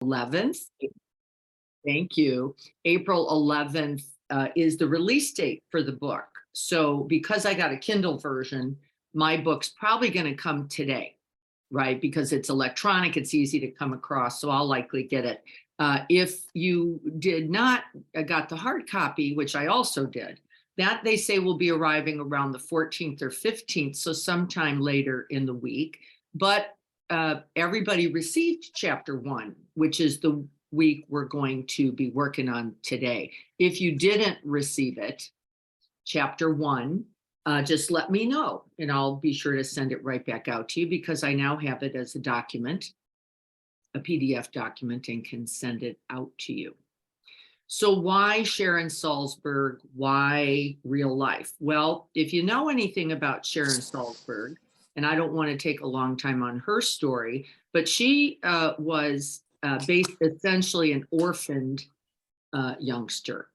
11th. Thank you. April 11th is the release date for the book. So because I got a Kindle version, my book's probably going to come today, right? Because it's electronic, it's easy to come across. So I'll likely get it. If you did not got the hard copy, which I also did, that they say will be arriving around the 14th or 15th, so sometime later in the week. But everybody received chapter 1, which is the week we're going to be working on today. If you didn't receive it, chapter 1, just let me know and I'll be sure to send it right back out to you, because I now have it as a document, a PDF document, and can send it out to you. So why Sharon Salzberg? Why real life? Well, if you know anything about Sharon Salzberg, and I don't want to take a long time on her story, but she was based essentially an orphaned youngster.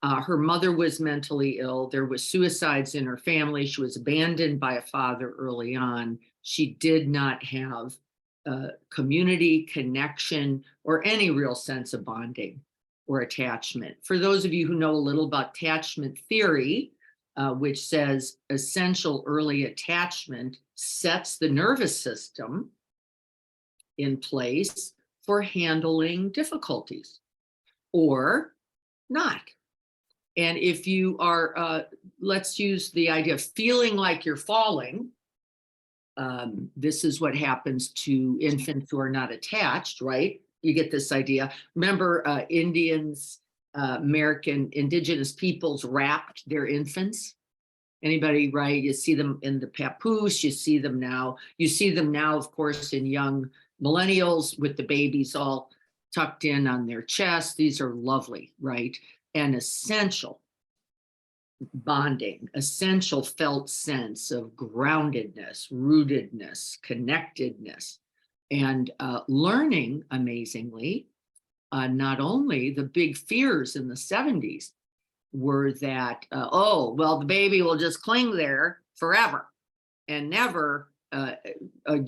Her mother was mentally ill. There was suicides in her family. She was abandoned by a father early on. She did not have community connection or any real sense of bonding or attachment. For those of you who know a little about attachment theory, which says essential early attachment sets the nervous system in place for handling difficulties or not. And if you are, let's use the idea of feeling like you're falling. This is what happens to infants who are not attached, right? You get this idea. Remember, Indians, American indigenous peoples wrapped their infants. Anybody, right? You see them in the papoose, you see them now. You see them now, of course, in young millennials with the babies all tucked in on their chest. These are lovely, right? And essential bonding, essential felt sense of groundedness, rootedness, connectedness, and learning, amazingly, not only the big fears in the 70s were that, oh, well, the baby will just cling there forever and never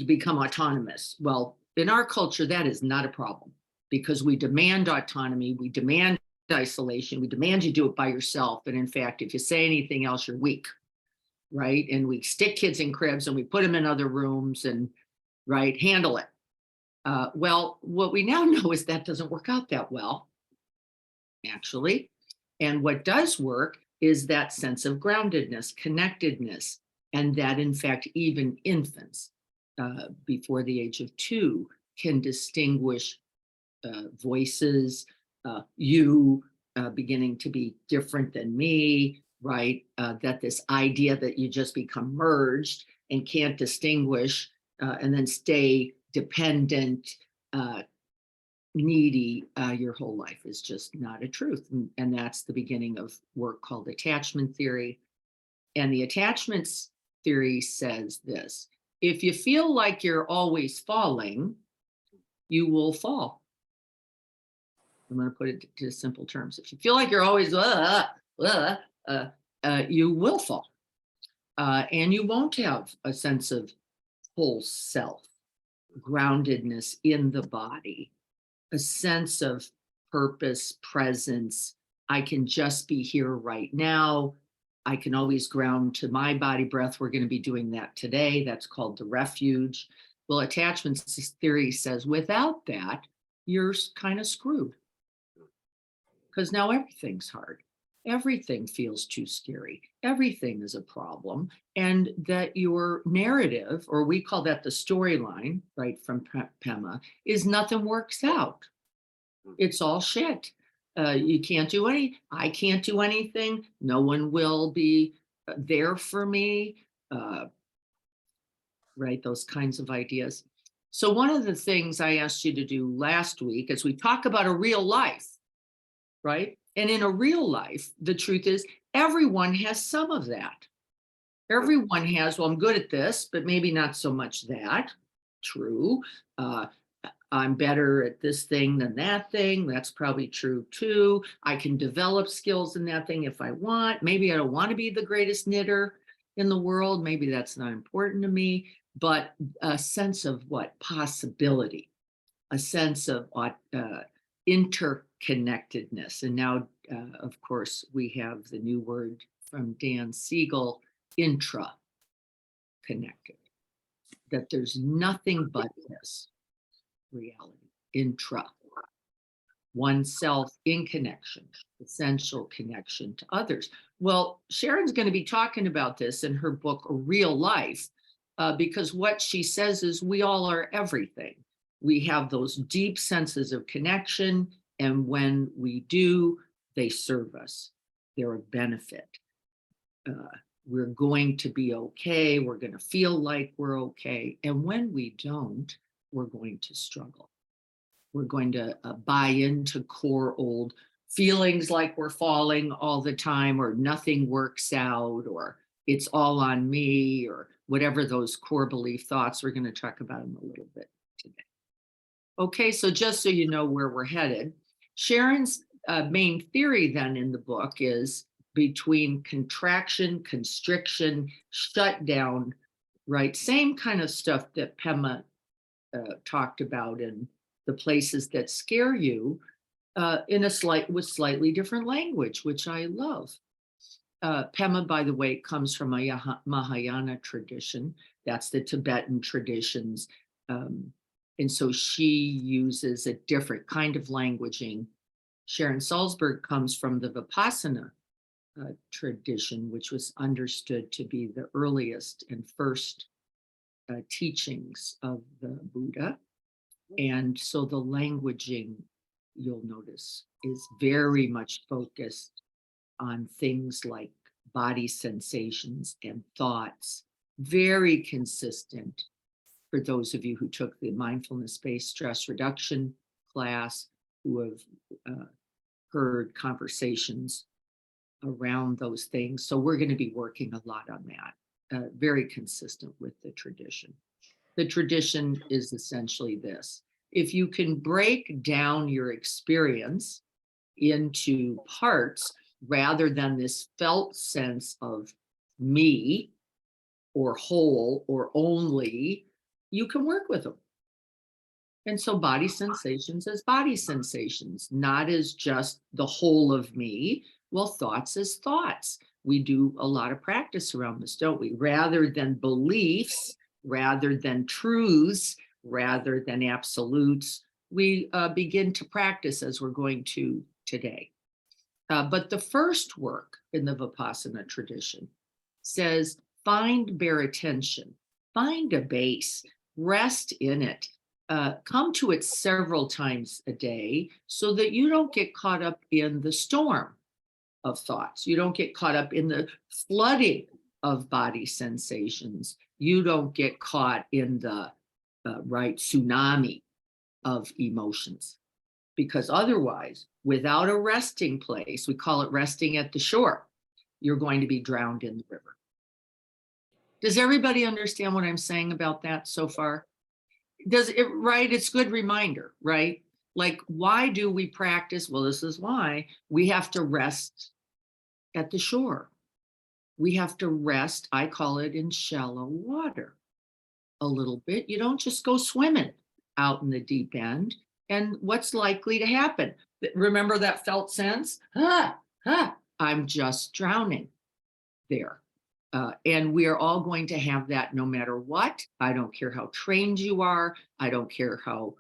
become autonomous. Well, in our culture, that is not a problem, because we demand autonomy, we demand isolation, we demand you do it by yourself. And in fact, if you say anything else, you're weak, right? And we stick kids in cribs and we put them in other rooms and, right, handle it. Well, what we now know is that doesn't work out that well, actually. And what does work is that sense of groundedness, connectedness, and that, in fact, even infants before the age of 2 can distinguish voices, you beginning to be different than me, right? That this idea that you just become merged and can't distinguish and then stay dependent, needy your whole life is just not a truth. And that's the beginning of work called attachment theory. And the attachments theory says this: if you feel like you're always falling, you will fall. I'm going to put it to simple terms. If you feel like you're always, you will fall. And you won't have a sense of whole self, groundedness in the body, a sense of purpose, presence. I can just be here right now. I can always ground to my body breath. We're going to be doing that today. That's called the refuge. Well, attachment theory says without that, you're kind of screwed. Because now everything's hard. Everything feels too scary. Everything is a problem. And that your narrative, or we call that the storyline, right, from Pema, is nothing works out. It's all shit. You can't do I can't do anything. No one will be there for me. Right, those kinds of ideas. So one of the things I asked you to do last week is we talk about a real life, right? And in a real life, the truth is everyone has some of that. Everyone has, well, I'm good at this, but maybe not so much that. True. I'm better at this thing than that thing. That's probably true too. I can develop skills in that thing if I want. Maybe I don't want to be the greatest knitter in the world. Maybe that's not important to me, but a sense of what? Possibility. a sense of interconnectedness. And now, of course, we have the new word from Dan Siegel, intra-connected, that there's nothing but this reality, intra, oneself in connection, essential connection to others. Well, Sharon's going to be talking about this in her book, Real Life, because what she says is we all are everything. We have those deep senses of connection, and when we do, they serve us. They're a benefit. We're going to be okay. We're going to feel like we're okay. And when we don't, we're going to struggle. We're going to buy into core old feelings like we're falling all the time, or nothing works out, or it's all on me, or whatever those core belief thoughts. We're going to talk about them a little bit today. Okay, so just so you know where we're headed, Sharon's main theory then in the book is between contraction, constriction, shutdown, right? Same kind of stuff that Pema talked about in The Places That Scare You, with slightly different language, which I love. Pema, by the way, comes from a Mahayana tradition. That's the Tibetan traditions. And so she uses a different kind of languaging. Sharon Salzberg comes from the Vipassana tradition, which was understood to be the earliest and first teachings of the Buddha. And so the languaging, you'll notice, is very much focused on things like body sensations and thoughts, very consistent for those of you who took the mindfulness-based stress reduction class, who have heard conversations around those things. So we're going to be working a lot on that, very consistent with the tradition. The tradition is essentially this: if you can break down your experience into parts rather than this felt sense of me or whole or only, you can work with them. And so body sensations as body sensations, not as just the whole of me. Well, thoughts as thoughts. We do a lot of practice around this, don't we? Rather than beliefs, rather than truths, rather than absolutes, we begin to practice as we're going to today. But the first work in the Vipassana tradition says, find bare attention, find a base, rest in it, come to it several times a day so that you don't get caught up in the storm of thoughts. You don't get caught up in the flooding of body sensations. You don't get caught in the tsunami of emotions. Because otherwise, without a resting place, we call it resting at the shore, you're going to be drowned in the river. Does everybody understand what I'm saying about that so far? Does it, right? It's a good reminder, right? Like, why do we practice? Well, this is why we have to rest at the shore. We have to rest, I call it, in shallow water a little bit. You don't just go swimming out in the deep end. And what's likely to happen? Remember that felt sense? I'm just drowning there. And we are all going to have that no matter what. I don't care how trained you are. I don't care how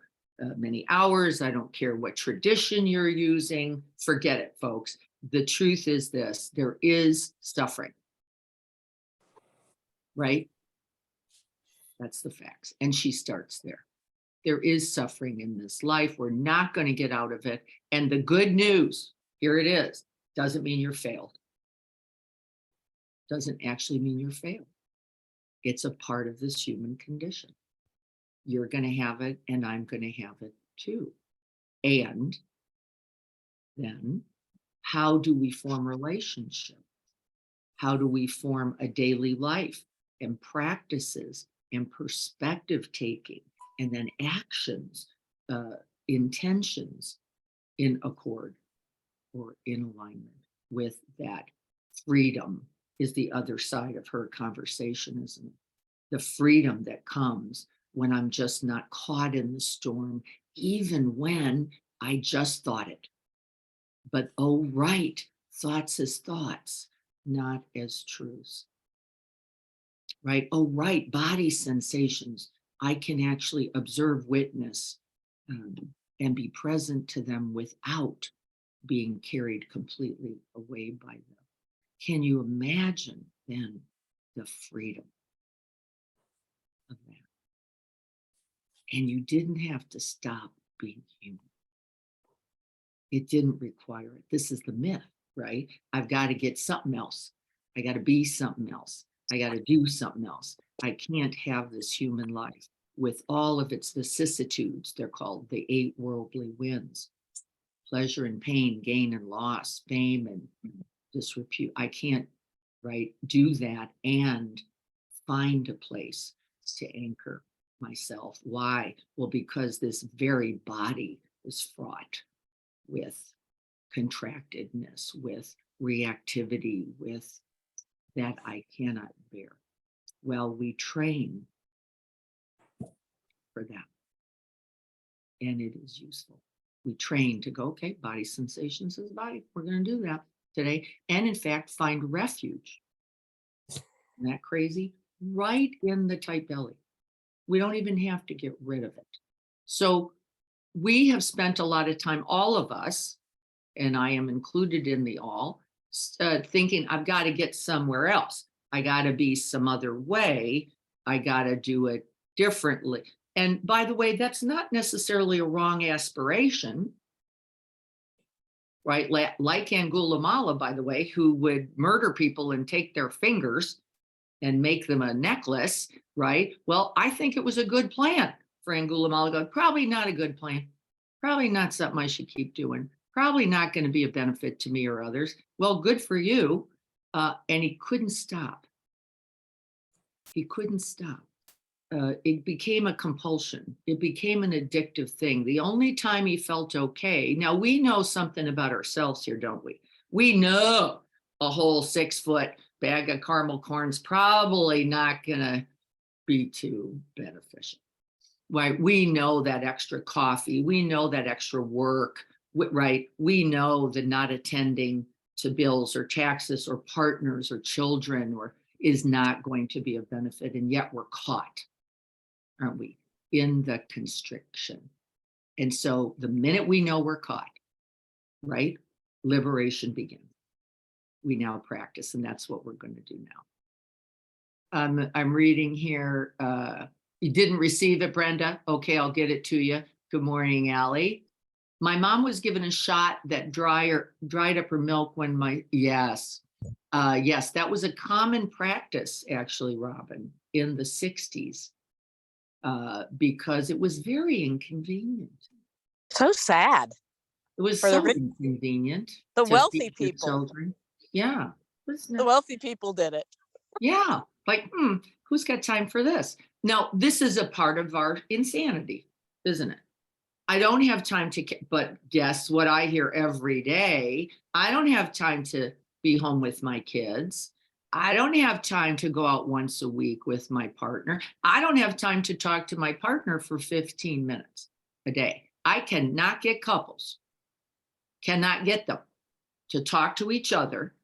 many hours. I don't care what tradition you're using. Forget it, folks. The truth is this: there is suffering, right? That's the facts. And she starts there. There is suffering in this life. We're not going to get out of it. And the good news, here it is, doesn't mean you're failed. Doesn't actually mean you're failed. It's a part of this human condition. You're going to have it, and I'm going to have it too. And then, how do we form relationship? How do we form a daily life and practices and perspective taking, and then actions, intentions in accord or in alignment with that? Freedom is the other side of her conversation, isn't it? The freedom that comes when I'm just not caught in the storm, even when I just thought it. But oh, right, thoughts as thoughts, not as truths. Right? Oh, right, body sensations. I can actually observe, witness, um, and be present to them without being carried completely away by them. Can you imagine then the freedom of that? And you didn't have to stop being human. It didn't require it. This is the myth, right? I've got to get something else. I got to be something else. I got to do something else. I can't have this human life with all of its vicissitudes. They're called the 8 worldly winds: pleasure and pain, gain and loss, fame and disrepute. I can't, right, do that and find a place to anchor myself. Why? Well, because this very body is fraught with contractedness, with reactivity, with that I cannot bear. Well, we train for that, and it is useful. We train to go, okay, body sensations is body. We're going to do that today. And in fact, find refuge. Isn't that crazy? Right in the tight belly. We don't even have to get rid of it. So we have spent a lot of time, all of us, and I am included in the all, thinking I've got to get somewhere else. I got to be some other way. I got to do it differently. And by the way, that's not necessarily a wrong aspiration, right? Like Angulimala, by the way, who would murder people and take their fingers and make them a necklace, right? Well, I think it was a good plan for Angulimala. Probably not a good plan. Probably not something I should keep doing. Probably not going to be a benefit to me or others. Well, good for you. And he couldn't stop. He couldn't stop. It became a compulsion. It became an addictive thing. The only time he felt okay. Now we know something about ourselves here, don't we? We know a whole 6-foot bag of caramel corn's probably not gonna be too beneficial. Right? We know that extra coffee. We know that extra work. Right? We know that not attending to bills or taxes or partners or children or is not going to be a benefit, and yet we're caught, aren't we, in the constriction? And so the minute we know we're caught, right, liberation begins. We now practice, and that's what we're going to do now. I'm reading here. You didn't receive it, Brenda? Okay, I'll get it to you. Good morning, Allie. My mom was given a shot that dried up her milk when yes, that was a common practice, actually, Robin, in the 60s. Because it was very inconvenient. So sad. It was for so the inconvenient. the to wealthy feed your people. children. Yeah. The wealthy people did it. Yeah. Like, who's got time for this? Now, this is a part of our insanity, isn't it? I don't have time to, but guess what I hear every day? I don't have time to be home with my kids. I don't have time to go out once a week with my partner. I don't have time to talk to my partner for 15 minutes a day. I cannot get couples, cannot get them to talk to each other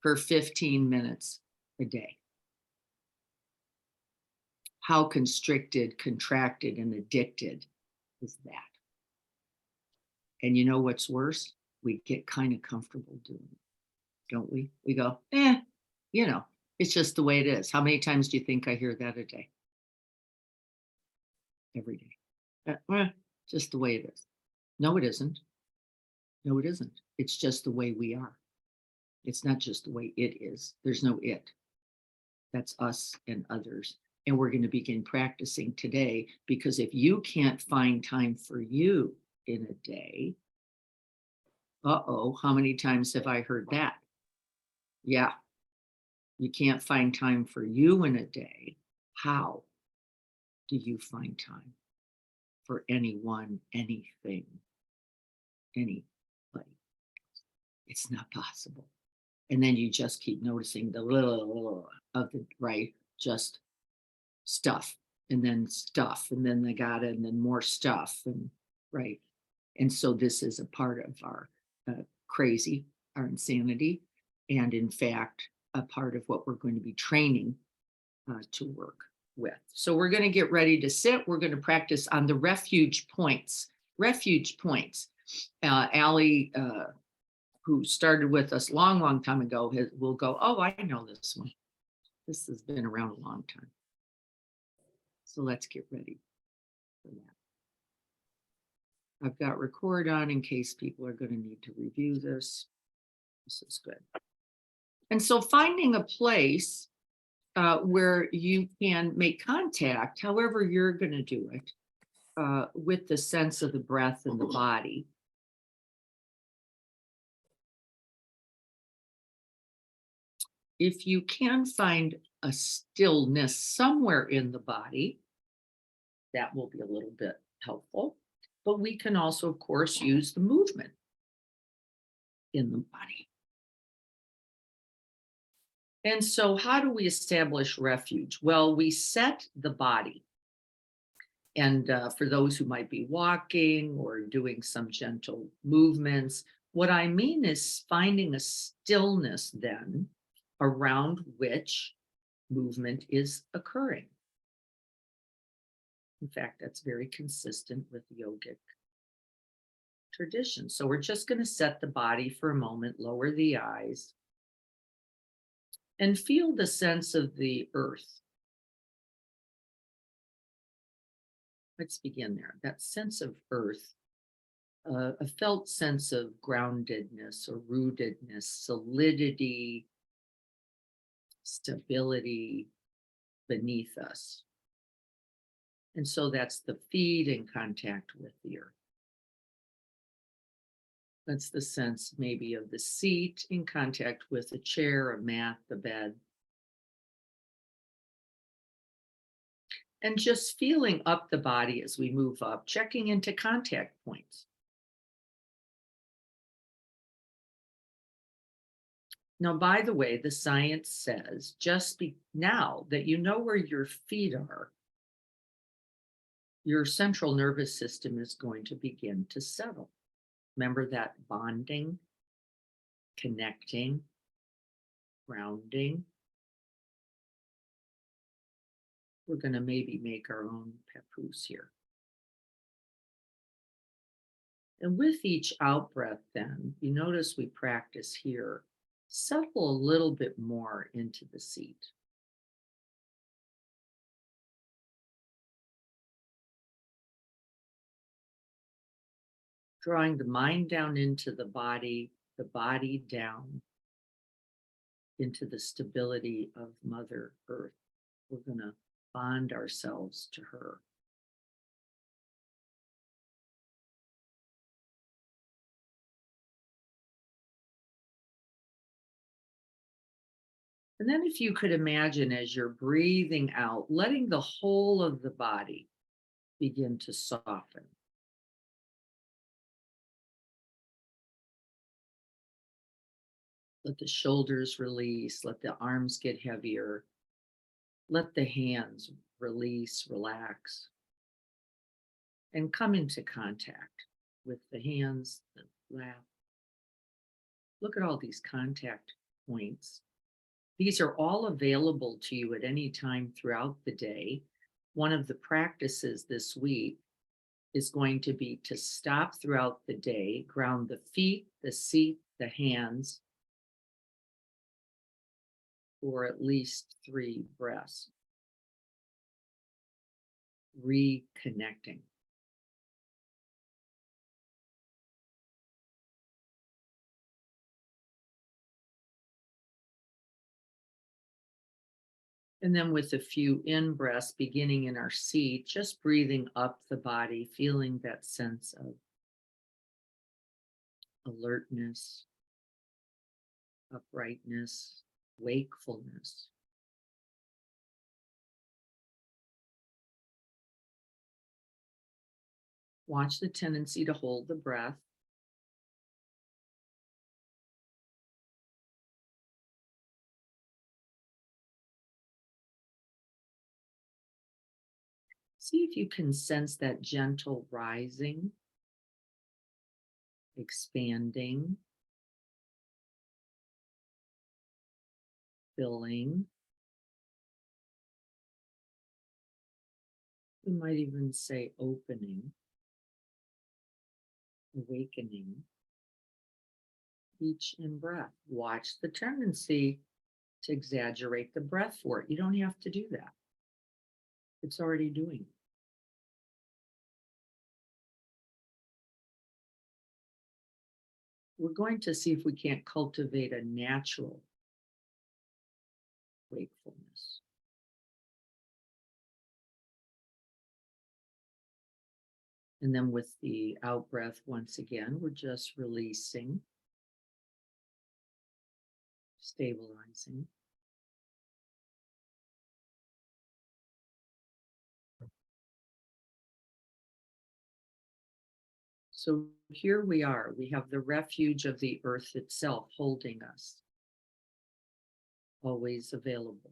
for 15 minutes a day. How constricted, contracted, and addicted is that? And you know what's worse? We get kind of comfortable doing it, don't we? We go, it's just the way it is. How many times do you think I hear that a day? Every day. Just the way it is. No, it isn't. No, it isn't. It's just the way we are. It's not just the way it is. There's no it. That's us and others. And we're going to begin practicing today, because if you can't find time for you in a day, how many times have I heard that? Yeah, you can't find time for you in a day. How do you find time for anyone, anything, anybody? It's not possible. And then you just keep noticing the little of the, right, just stuff, and then stuff, and then they got it, and then more stuff. And Right. And so this is a part of our crazy, our insanity, and in fact, a part of what we're going to be training to work with. So we're going to get ready to sit. We're going to practice on the refuge points. Refuge points. Allie, who started with us long, long time ago, will go, oh, I know this one. This has been around a long time. So let's get ready for that. I've got record on in case people are going to need to review this. This is good. And so finding a place where you can make contact, however you're going to do it, with the sense of the breath and the body. If you can find a stillness somewhere in the body, that will be a little bit helpful. But we can also, of course, use the movement in the body. And so, how do we establish refuge? Well, we set the body. And for those who might be walking or doing some gentle movements, what I mean is finding a stillness then around which movement is occurring. In fact, that's very consistent with yogic tradition. So we're just going to set the body for a moment, lower the eyes, and feel the sense of the earth. Let's begin there. That sense of earth, a felt sense of groundedness or rootedness, solidity, stability beneath us. And so that's the feet in contact with the earth. That's the sense maybe of the seat in contact with a chair, a mat, the bed. And just feeling up the body as we move up, checking into contact points. Now, by the way, the science says just now that you know where your feet are, your central nervous system is going to begin to settle. Remember that bonding, connecting, grounding. We're going to maybe make our own papoose here. And with each out breath, then, you notice we practice here, settle a little bit more into the seat. Drawing the mind down into the body down into the stability of Mother Earth. We're going to bond ourselves to her. And then if you could imagine as you're breathing out, letting the whole of the body begin to soften. Let the shoulders release, let the arms get heavier. Let the hands release, relax, and come into contact with the hands, the lap. Look at all these contact points. These are all available to you at any time throughout the day. One of the practices this week is going to be to stop throughout the day, ground the feet, the seat, the hands for at least 3 breaths. Reconnecting. And then with a few in breaths, beginning in our seat, just breathing up the body, feeling that sense of alertness, uprightness, wakefulness. Watch the tendency to hold the breath. See if you can sense that gentle rising expanding, filling. We might even say opening, awakening. Each in breath. Watch the tendency to exaggerate the breath for it. You don't have to do that. It's already doing it. We're going to see if we can't cultivate a natural wakefulness. And then with the out breath, once again, we're just releasing, stabilizing. So here we are. We have the refuge of the earth itself holding us, always available.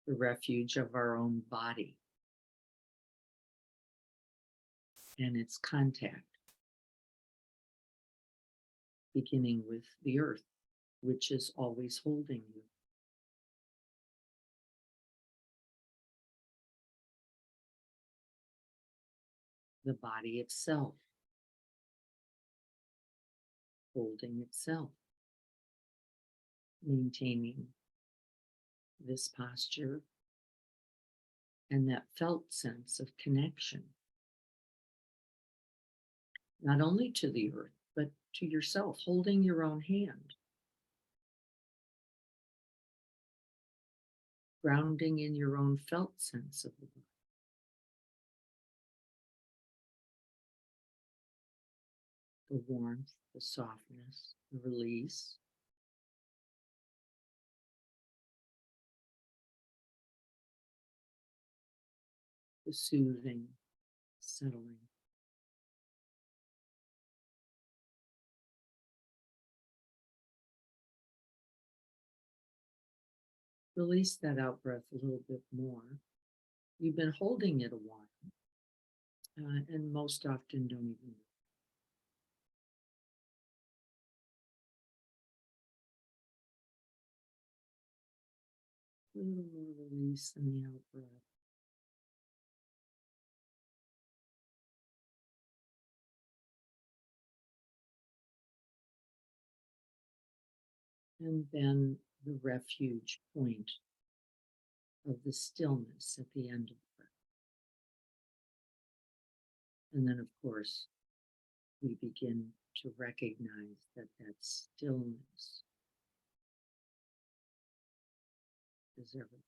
The refuge of our own body and its contact, beginning with the earth, which is always holding you. The body itself, holding itself, maintaining this posture and that felt sense of connection, not only to the earth, but to yourself, holding your own hand, grounding in your own felt sense of the body. The warmth, the softness, the release. The soothing, settling. Release that out breath a little bit more. You've been holding it a while, and most often don't even. A little more release in the out breath. And then the refuge point of the stillness at the end of the breath. And then, of course, we begin to recognize that that stillness is everything.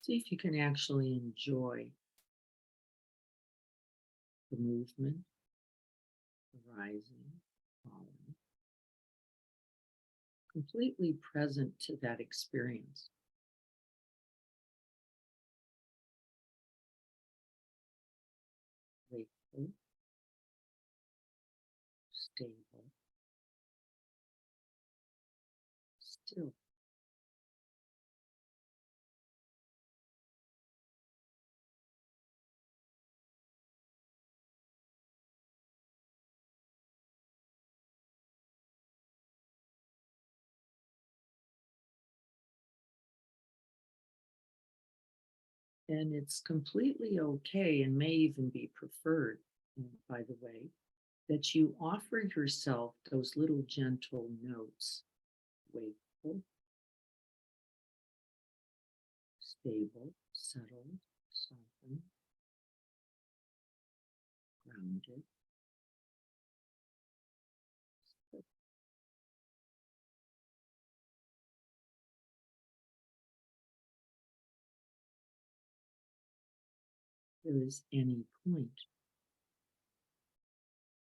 See if you can actually enjoy the movement, the rising, falling, completely present to that experience. Wakeful, stable, still. And it's completely okay and may even be preferred, by the way, that you offer yourself those little gentle notes. Wakeful, stable, settled, softened, grounded. there is any point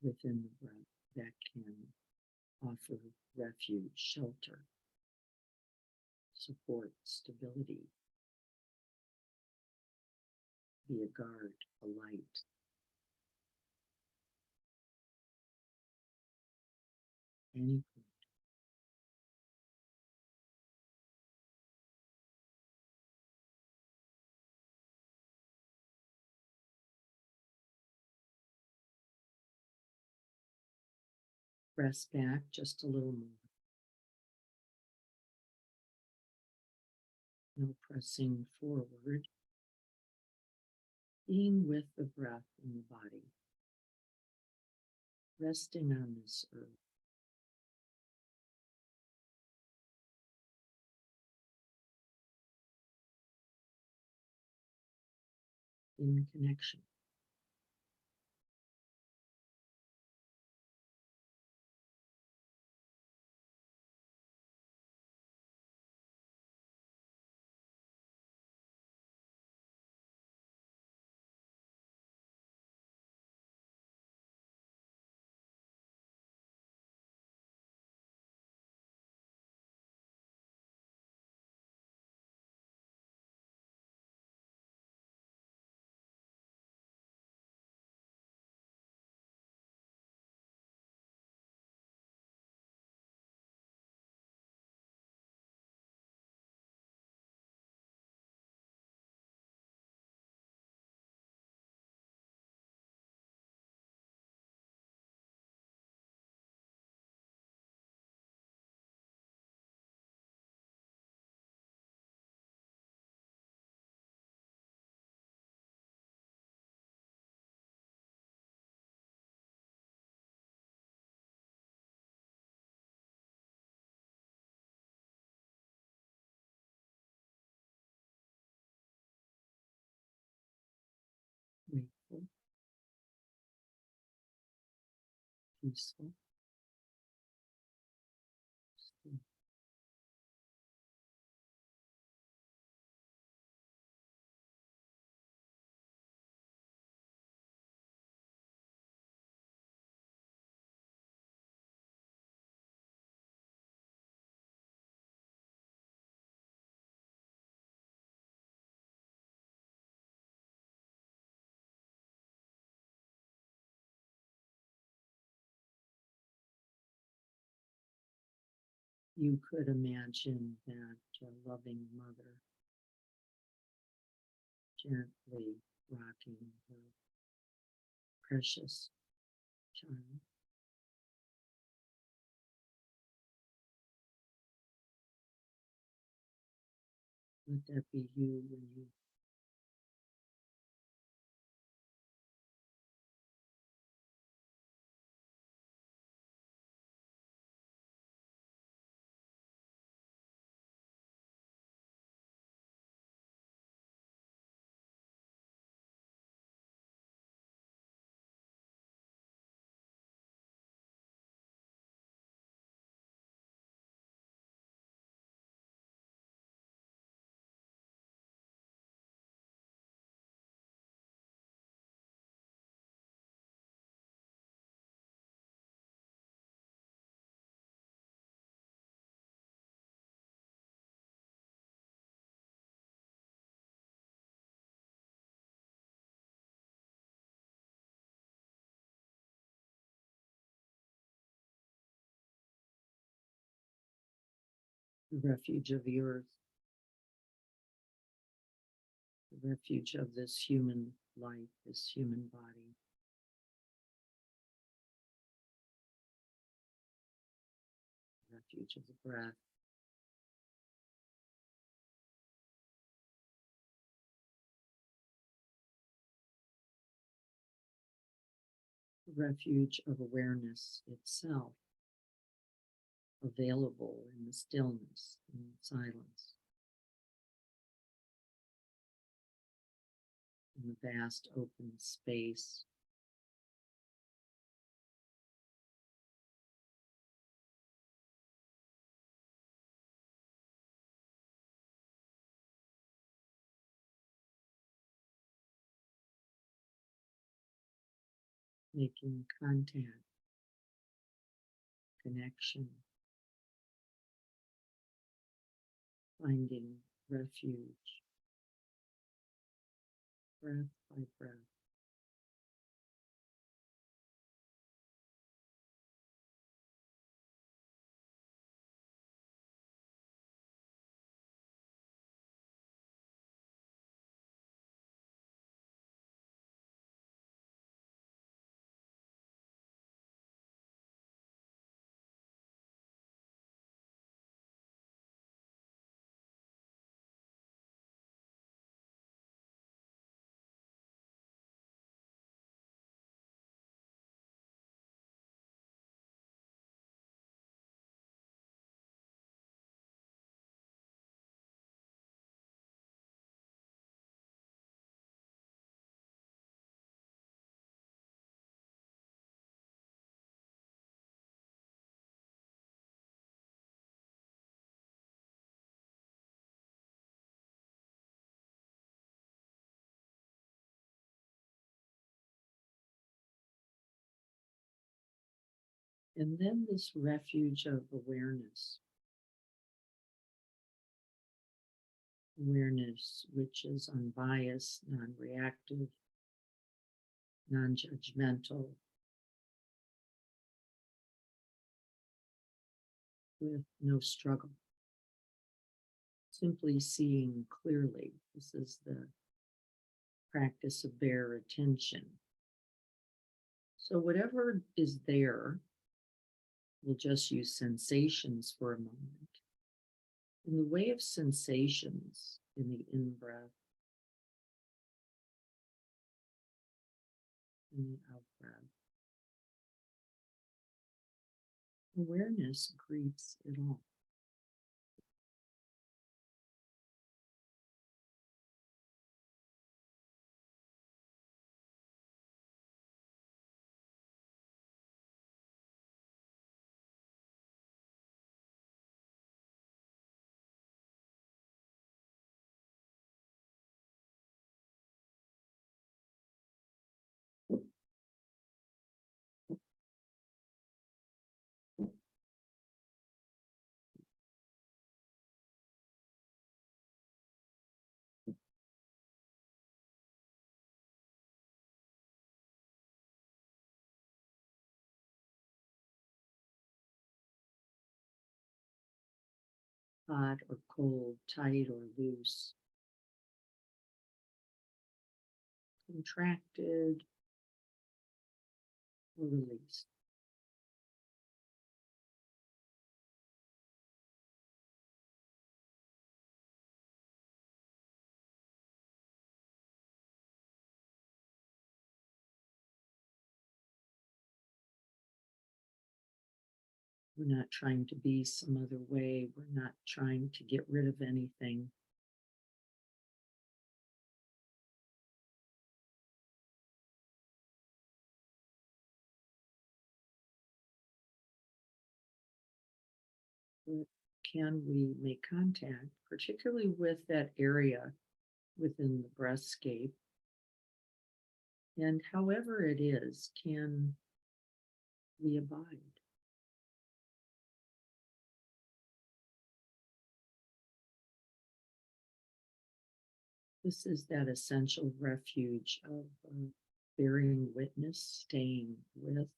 within the breath that can offer refuge, shelter, support, stability, be a guard, a light. Any point. Press back just a little more. No pressing forward. Being with the breath in the body. Resting on this earth. In connection. Wakeful. Peaceful. Still. You could imagine that a loving mother gently rocking her precious child. Let that be you when you the refuge of the earth, the refuge of this human life, this human body. Refuge of the breath. The refuge of awareness itself, available in the stillness, in the silence, in the vast open space. making contact, connection, finding refuge, breath by breath. And then this refuge of awareness, awareness which is unbiased, non reactive, non judgmental, with no struggle, simply seeing clearly. This is the practice of bare attention. So, whatever is there, we'll just use sensations for a moment. In the way of sensations in the in breath, in the out breath, awareness greets it all. Hot or cold, tight or loose, contracted or released. We're not trying to be some other way. We're not trying to get rid of anything. But can we make contact, particularly with that area within the breathscape? And however it is, can we abide? This is that essential refuge of bearing witness, staying with.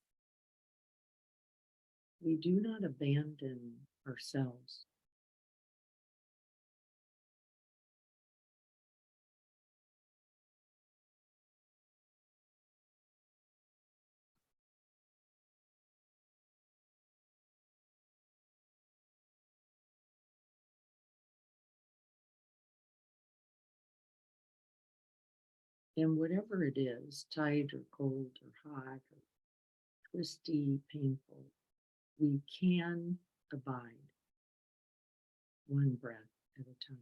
We do not abandon ourselves. And whatever it is, tight or cold or hot or twisty, painful, we can abide one breath at a time.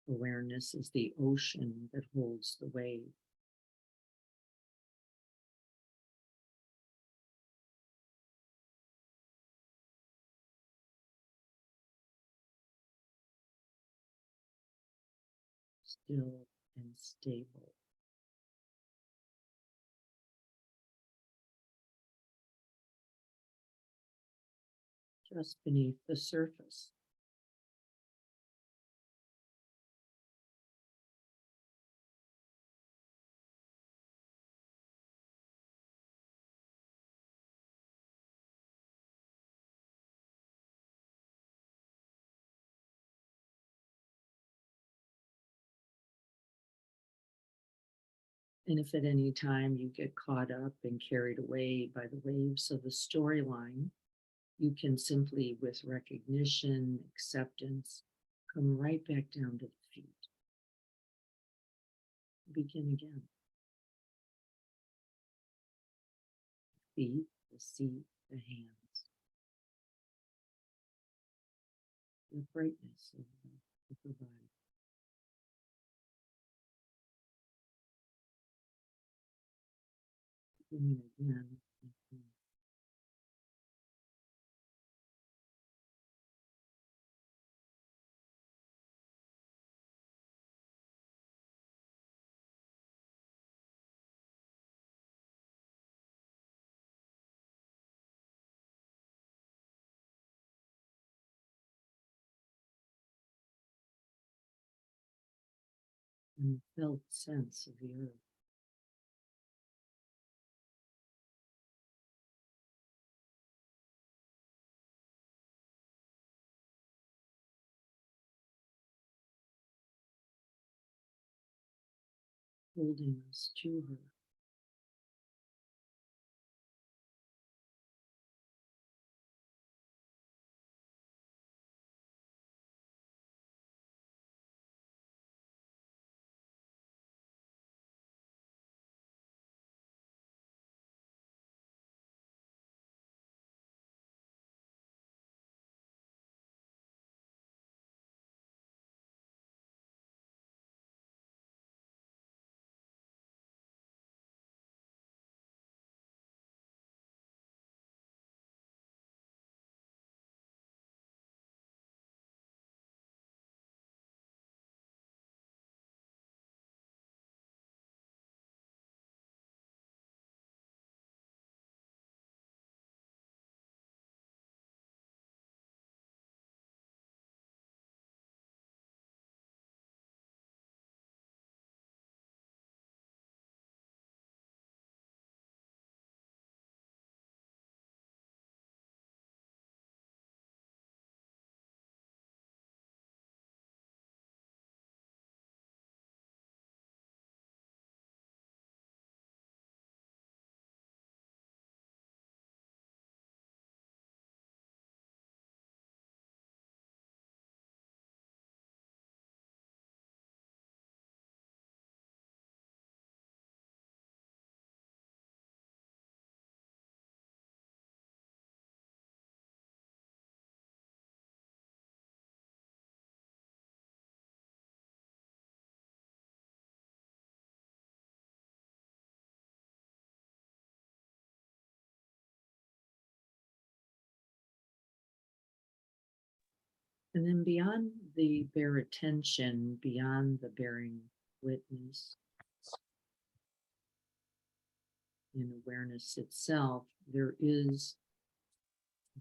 Awareness is the ocean that holds the wave. Still and stable. Just beneath the surface. And if at any time you get caught up and carried away by the waves of the storyline, you can simply, with recognition, acceptance, come right back down to the feet. Begin again. Feet, the seat, the hands, the brightness of the body. Beginning again. And the felt sense of the earth. Holding us to her. And then beyond the bare attention, beyond the bearing witness, in awareness itself, there is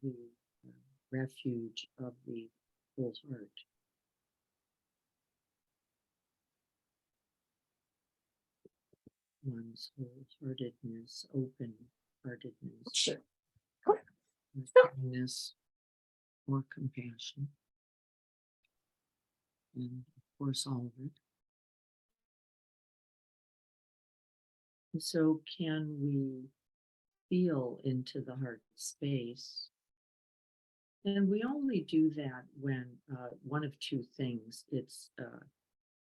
the refuge of the whole heart. One's wholeheartedness, open-heartedness, Sure. kindness, or compassion, and of course all of it. And so can we feel into the heart space? And we only do that when one of two things. It's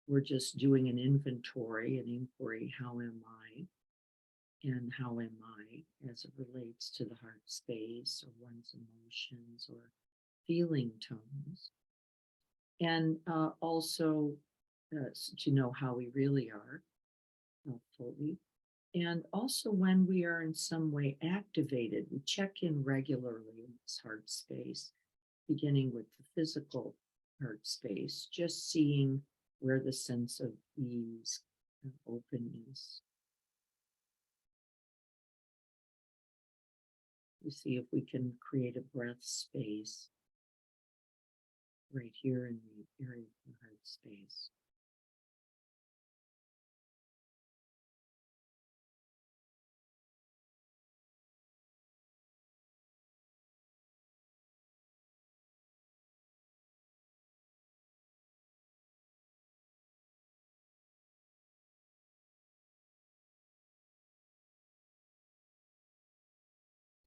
we're just doing an inventory, an inquiry, how am I? And how am I as it relates to the heart space or one's emotions or feeling tones. And also to know how we really are fully. And also when we are in some way activated, we check in regularly in this heart space, beginning with the physical heart space, just seeing where the sense of ease and openness. We see if we can create a breath space right here in the area of the heart space.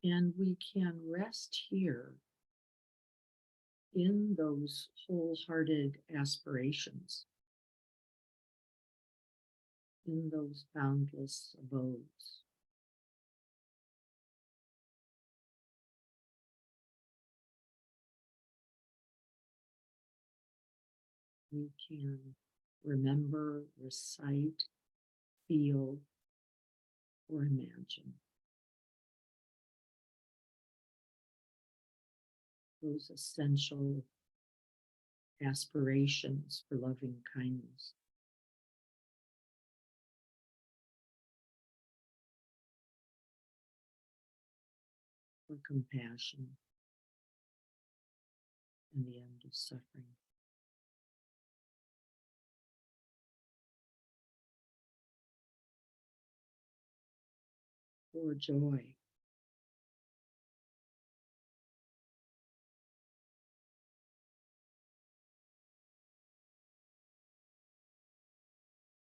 And we can rest here in those wholehearted aspirations, in those boundless abodes. We can remember, recite, feel, or imagine those essential aspirations for loving kindness. For compassion and the end of suffering. For joy.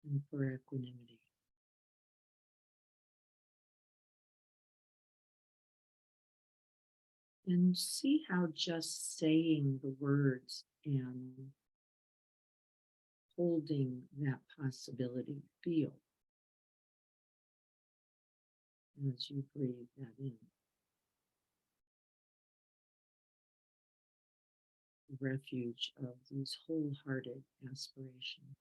And for equanimity. And see how just saying the words and holding that possibility feel as you breathe that in. The refuge of these wholehearted aspirations,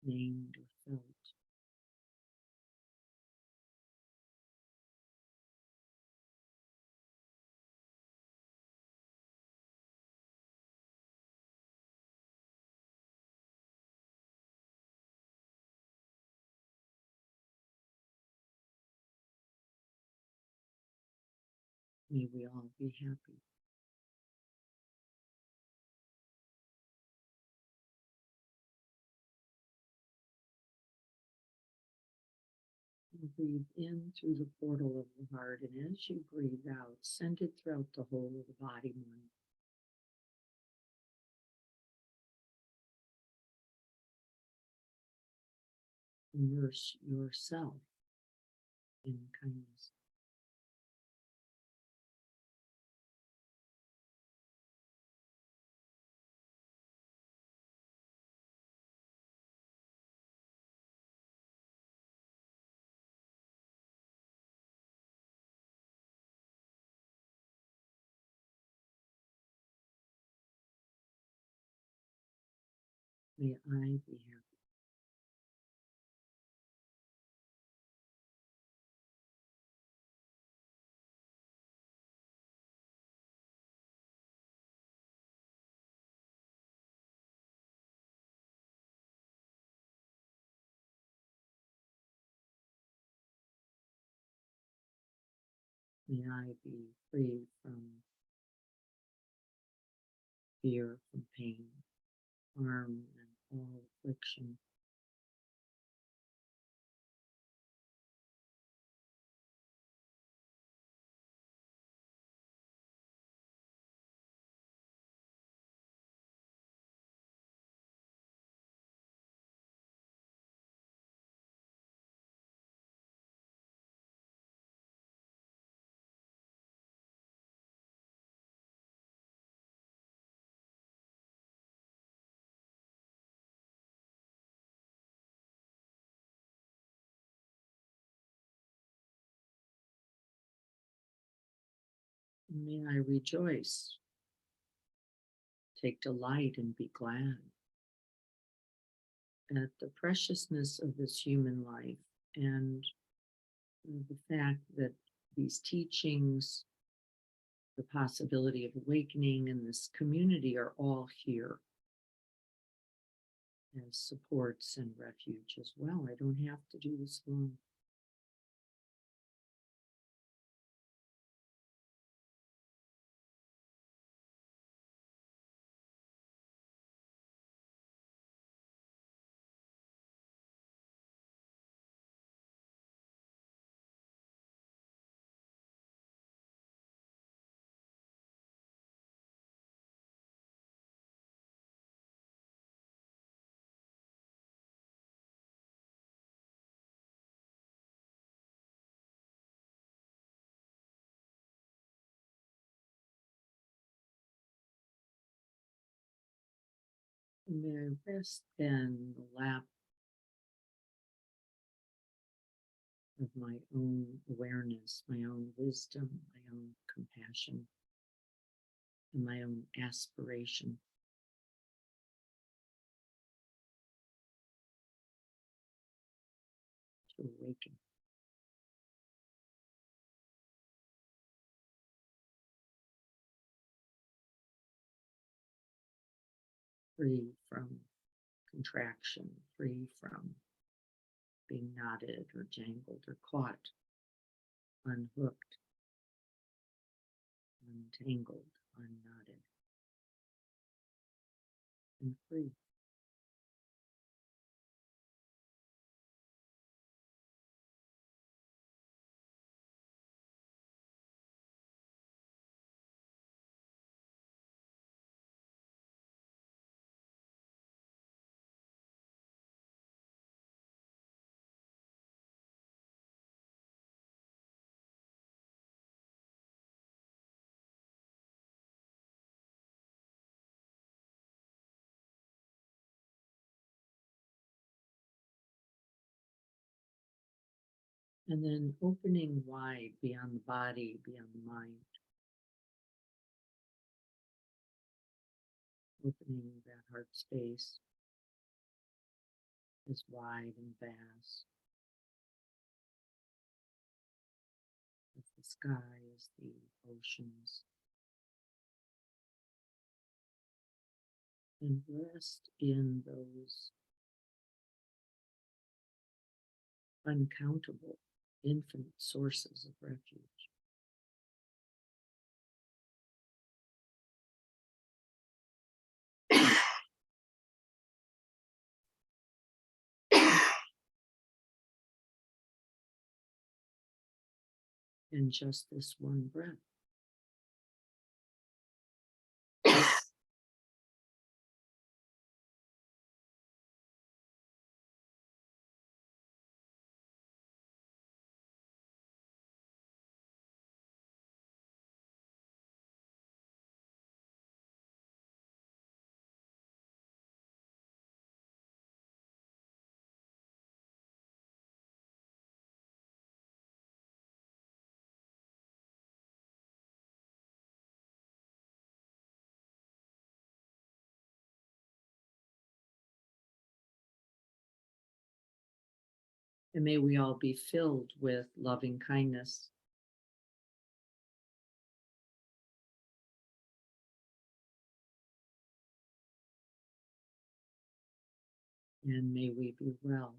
named or felt. May we all be happy. And breathe in through the portal of the heart, and as you breathe out, send it throughout the whole of the body mind. Immerse yourself in kindness. May I be happy. May I be free from fear, from pain, harm, and all affliction. May I rejoice take delight and be glad at the preciousness of this human life and the fact that these teachings, the possibility of awakening, and this community are all here as supports and refuge as well. I don't have to do this alone. And may I rest in the lap of my own awareness, my own wisdom, my own compassion, and my own aspiration to awaken. Free from contraction, free from being knotted or jangled or caught, unhooked, untangled, unknotted, and free. And then opening wide beyond the body, beyond the mind, opening that heart space as wide and vast as the sky, as the oceans, and rest in those uncountable, infinite sources of refuge. In just this one breath. And may we all be filled with loving kindness. And may we be well.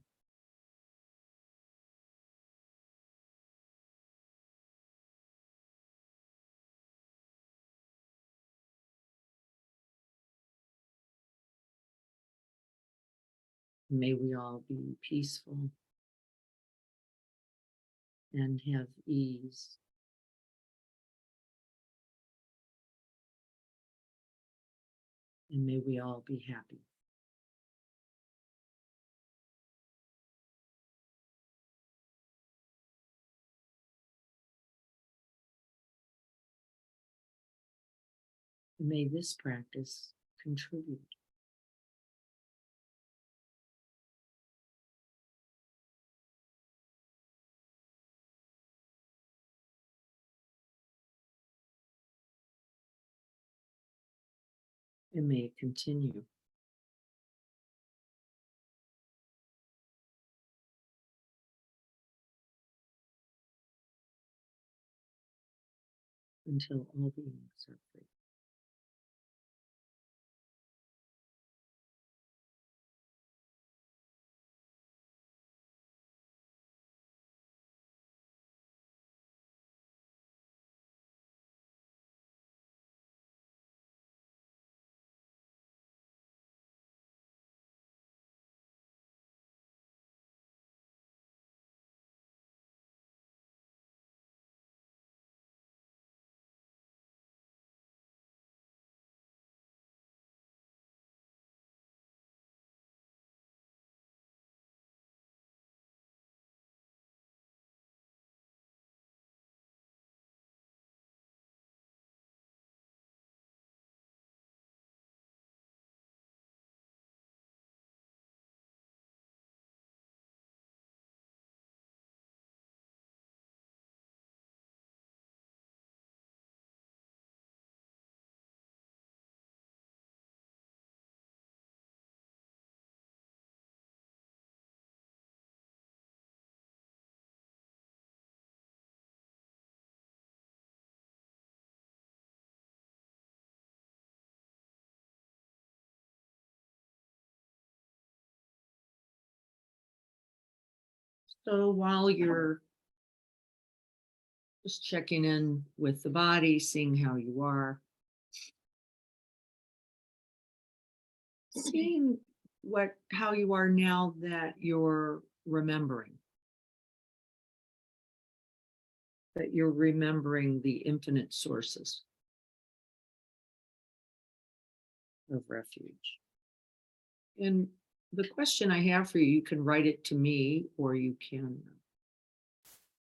May we all be peaceful and have ease. And may we all be happy. And may this practice contribute and may it continue. Until all beings are free. So while you're just checking in with the body, seeing how you are, seeing how you are now that you're remembering, the infinite sources of refuge. And the question I have for you, you can write it to me or you can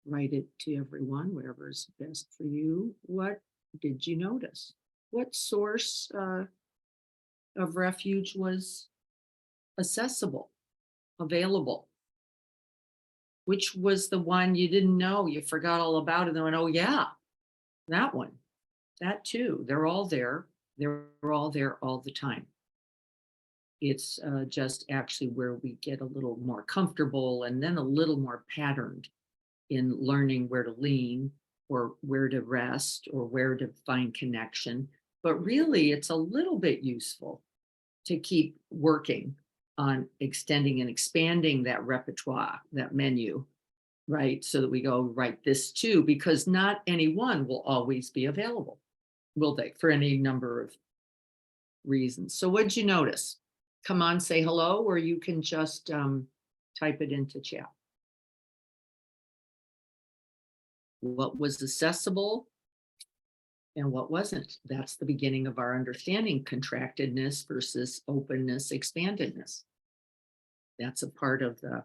write it to everyone, whatever is best for you. What did you notice? What source of refuge was accessible, available? Which was the one you didn't know, you forgot all about it, and then went, oh yeah, that one, that too. They're all there. They're all there all the time. It's just actually where we get a little more comfortable and then a little more patterned in learning where to lean or where to rest or where to find connection. But really, it's a little bit useful to keep working on extending and expanding that repertoire, that menu, right? So that we go, right, this too, because not any one will always be available, will they, for any number of reasons. So what'd you notice? Come on, say hello, or you can just type it into chat. What was accessible and what wasn't? That's the beginning of our understanding contractedness versus openness, expandedness. That's a part of the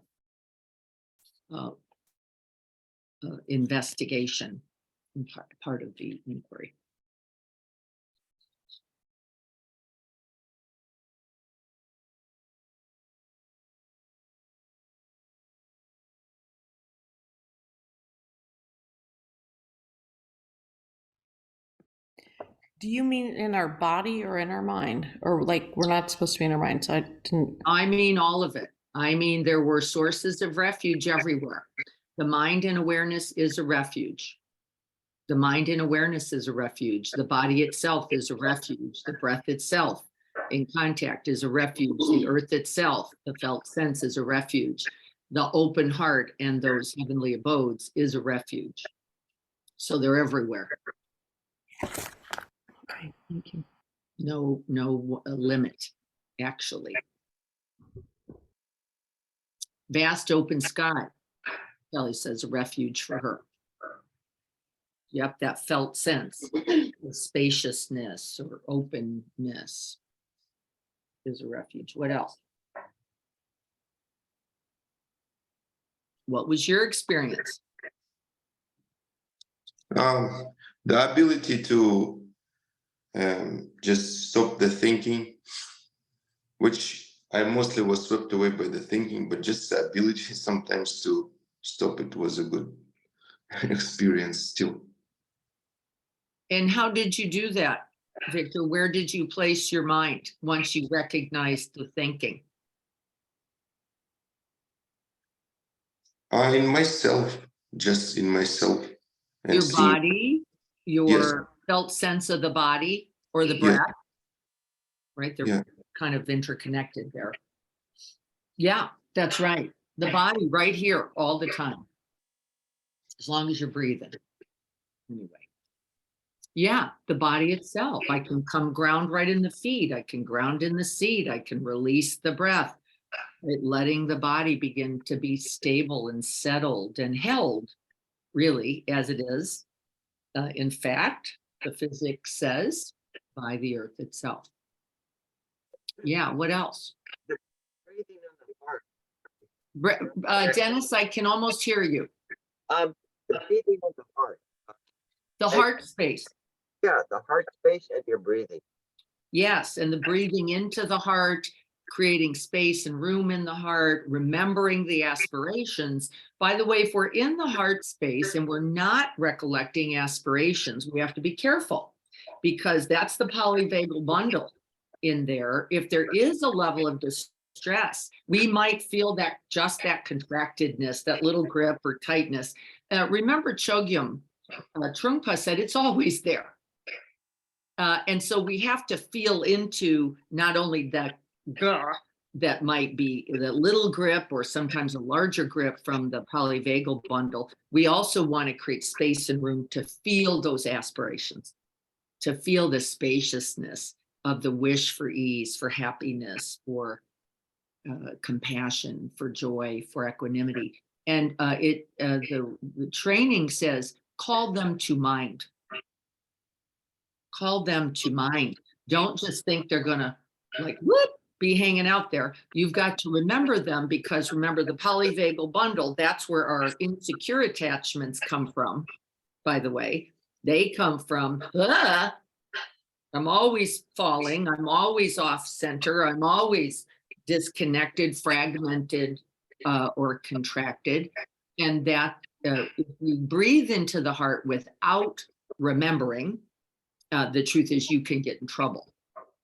investigation and part of the inquiry. Do you mean in our body or in our mind? Or like we're not supposed to be in our mind? So I didn't. I mean all of it. I mean, there were sources of refuge everywhere. The mind and awareness is a refuge. The mind in awareness is a refuge. The body itself is a refuge. The breath itself in contact is a refuge. The earth itself, the felt sense, is a refuge. The open heart and those heavenly abodes is a refuge. So they're everywhere. Okay, thank you. No limit, actually. Vast open sky, Kelly says, a refuge for her. Yep, that felt sense, the spaciousness or openness is a refuge. What else? What was your experience? The ability to just stop the thinking, which I mostly was swept away by the thinking, but just the ability sometimes to stop it was a good experience still. And how did you do that? Victor, where did you place your mind once you recognized the thinking? In myself, just in myself, and Your seeing. body, your felt sense of the body or the Yes. breath, right? They're Yeah. kind of interconnected there. Yeah, that's right. The body right here all the time, as long as you're breathing. Anyway. Yeah, the body itself. I can come ground right in the feet. I can ground in the seat. I can release the breath, right? Letting the body begin to be stable and settled and held, really, as it is. In fact, the physics says by the earth itself. Yeah, what else? Breathing on the heart. Dennis, I can almost hear you. The breathing on the heart. The heart space. Yeah, the heart space and your breathing. Yes, and the breathing into the heart, creating space and room in the heart, remembering the aspirations. By the way, if we're in the heart space and we're not recollecting aspirations, we have to be careful because that's the polyvagal bundle in there. If there is a level of distress, we might feel that just that contractedness, that little grip or tightness. Remember Chogyam Trungpa said it's always there. And so we have to feel into not only that that might be the little grip or sometimes a larger grip from the polyvagal bundle. We also want to create space and room to feel those aspirations, to feel the spaciousness of the wish for ease, for happiness, for compassion, for joy, for equanimity. And the training says, call them to mind. Call them to mind. Don't just think they're gonna like whoop be hanging out there. You've got to remember them because remember the polyvagal bundle, that's where our insecure attachments come from, by the way. They come from, I'm always falling, I'm always off center, I'm always disconnected, fragmented, or contracted. And that if we breathe into the heart without remembering, the truth is you can get in trouble.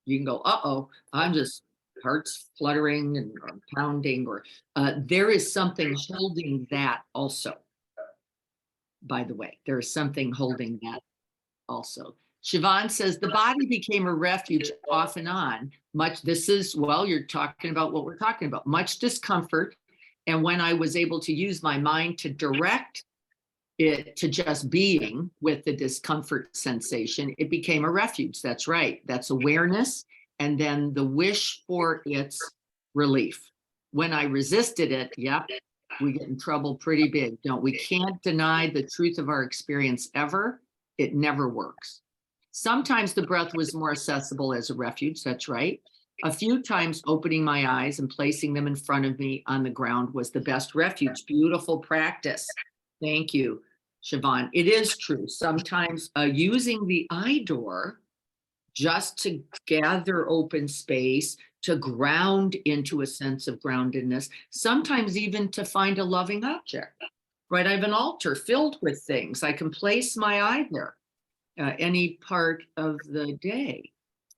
You can go, uh-oh, I'm just heart's fluttering and or pounding, or there is something holding that also. By the way, there is something holding that also. Siobhan says the body became a refuge off and on. This is, well, you're talking about what we're talking about, much discomfort. And when I was able to use my mind to direct it to just being with the discomfort sensation, it became a refuge. That's right. That's awareness. And then the wish for its relief. When I resisted it, yep, we get in trouble pretty big, don't we? Can't deny the truth of our experience ever. It never works. Sometimes the breath was more accessible as a refuge. That's right. A few times opening my eyes and placing them in front of me on the ground was the best refuge. Beautiful practice. Thank you, Siobhan. It is true. Sometimes using the eye door just to gather open space, to ground into a sense of groundedness, sometimes even to find a loving object, right? I have an altar filled with things. I can place my eye there any part of the day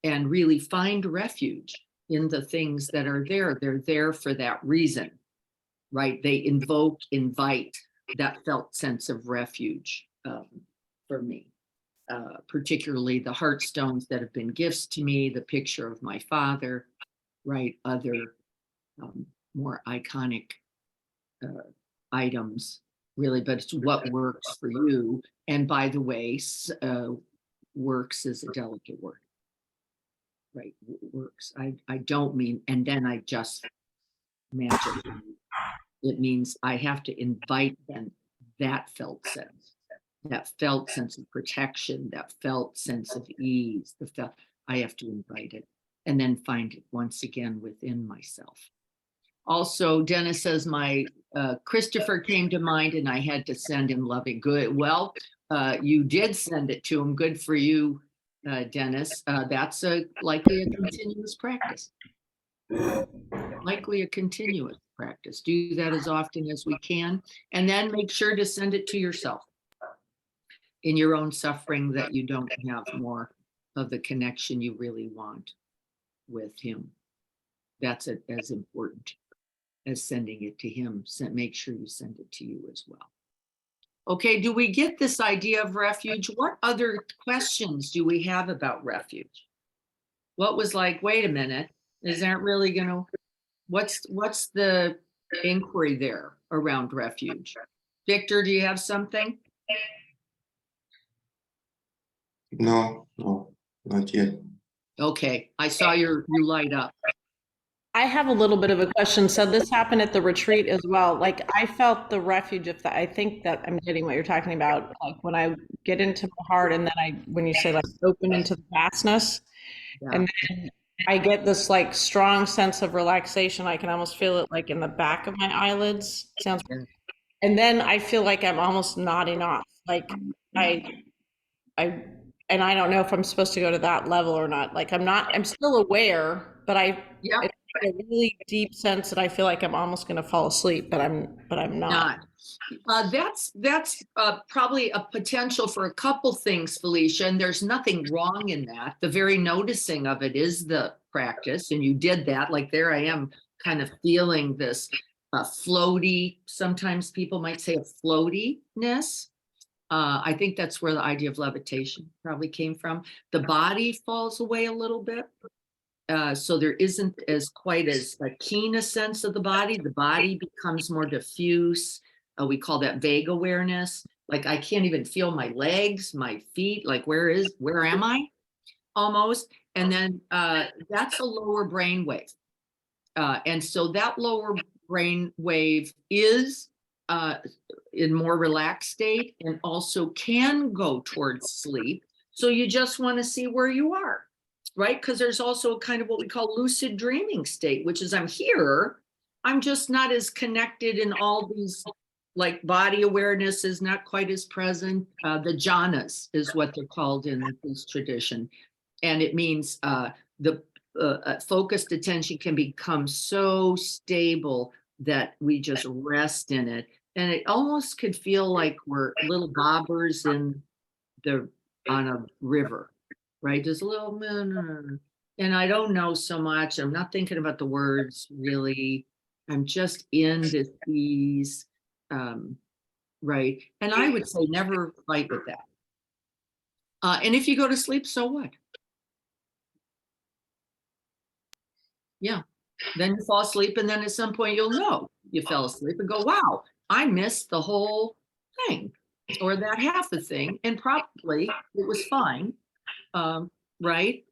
and really find refuge in the things that are there. They're there for that reason, right? They invite that felt sense of refuge for me, particularly the heartstones that have been gifts to me, the picture of my father, right? Other more iconic items, really, but it's what works for you. And by the way, works is a delicate word, right? Works. I don't mean, and then I just magic. It means I have to invite them that felt sense of protection, that felt sense of ease, I have to invite it and then find it once again within myself. Also, Dennis says my Christopher came to mind and I had to send him loving. Good. Well, you did send it to him. Good for you, Dennis. That's likely a continuous practice. Likely a continuous practice. Do that as often as we can, and then make sure to send it to yourself in your own suffering that you don't have more of the connection you really want with him. That's as important as sending it to him. Make sure you send it to you as well. Okay, do we get this idea of refuge? What other questions do we have about refuge? What was like, wait a minute, is that really gonna, what's the inquiry there around refuge? Victor, do you have something? No, not yet. Okay, I saw you light up. I have a little bit of a question. So this happened at the retreat as well. Like I felt the refuge of that. I think that I'm getting what you're talking about. Like when I get into my heart and then when you say like open into the vastness, Yeah. and then I get this like strong sense of relaxation. I can almost feel it like in the back of my eyelids. Sounds. Yeah. And then I feel like I'm almost nodding off. Like and I don't know if I'm supposed to go to that level or not. Like I'm still aware, but Yeah. it's a really deep sense that I feel like I'm almost going to fall asleep, but I'm not. That's probably a potential for a couple things, Felicia, and there's nothing wrong in that. The very noticing of it is the practice, and you did that. Like there I am kind of feeling this floaty, sometimes people might say a floatiness. I think that's where the idea of levitation probably came from. The body falls away a little bit. So there isn't as quite as keen a sense of the body. The body becomes more diffuse. We call that vague awareness. Like I can't even feel my legs, my feet, like where am I? Almost. And then that's a lower brain wave. And so that lower brain wave is in more relaxed state and also can go towards sleep. So you just want to see where you are, right? Because there's also kind of what we call lucid dreaming state, which is I'm here, I'm just not as connected in all these, like body awareness is not quite as present. The jhanas is what they're called in this tradition. And it means the focused attention can become so stable that we just rest in it. And it almost could feel like we're little bobbers on a river, right? Just a little, and I don't know so much. I'm not thinking about the words really. I'm just in this ease, right? And I would say never fight with that. And if you go to sleep, so what? Yeah. Then you fall asleep, and then at some point you'll know you fell asleep and go, wow, I missed the whole thing or that half a thing. And probably it was fine. Right.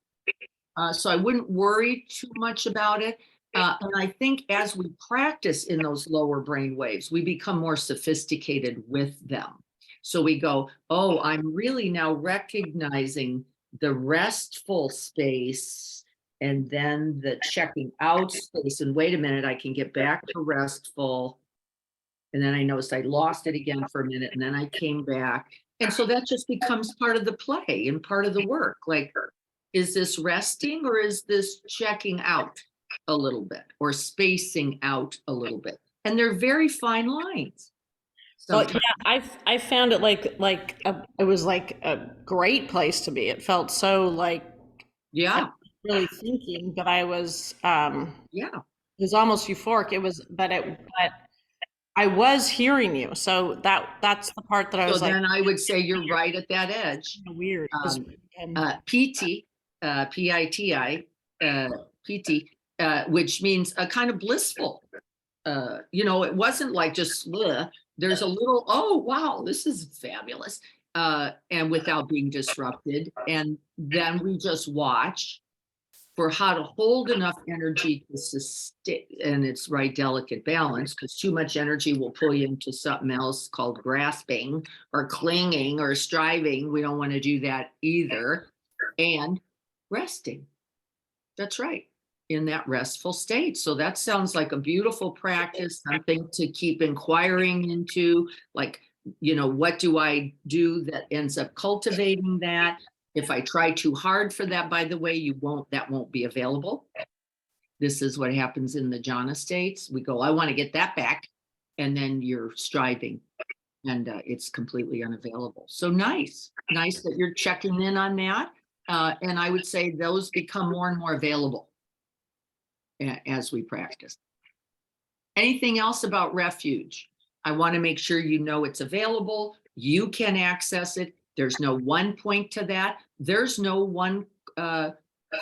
So I wouldn't worry too much about it. And I think as we practice in those lower brain waves, we become more sophisticated with them. So we go, oh, I'm really now recognizing the restful space and then the checking out space. And wait a minute, I can get back to restful. And then I noticed I lost it again for a minute, and then I came back. And so that just becomes part of the play and part of the work. Like, is this resting or is this checking out a little bit or spacing out a little bit? And they're very fine lines. Well, yeah, I found it it was like a great place to be. It felt so like really thinking, but I was it was almost euphoric. It was, but I was hearing you, so that's the part that I was like. So then I would say you're right at that edge. Weird. PT, P-I-T-I, PT, which means a kind of blissful. It wasn't like just bleh. There's a little, oh wow, this is fabulous, and without being disrupted. And then we just watch for how to hold enough energy to sustain, and it's right delicate balance, because too much energy will pull you into something else called grasping or clinging or striving. We don't want to do that either. And resting. That's right. In that restful state. So that sounds like a beautiful practice, something to keep inquiring into, like, what do I do that ends up cultivating that? If I try too hard for that, by the way, that won't be available. This is what happens in the jhana states. We go, I want to get that back. And then you're striving and it's completely unavailable. So nice that you're checking in on that. And I would say those become more and more available as we practice. Anything else about refuge? I want to make sure you know it's available. You can access it. There's no one point to that. There's no one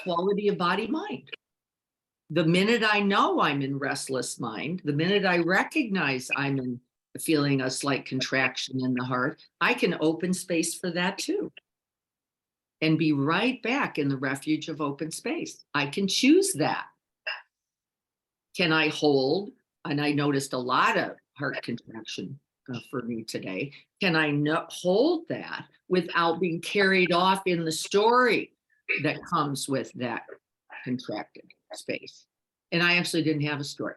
quality of body mind. The minute I know I'm in restless mind, the minute I recognize I'm in feeling a slight contraction in the heart, I can open space for that too. And be right back in the refuge of open space. I can choose that. Can I hold? And I noticed a lot of heart contraction for me today. Can I hold that without being carried off in the story that comes with that contracted space? And I actually didn't have a story.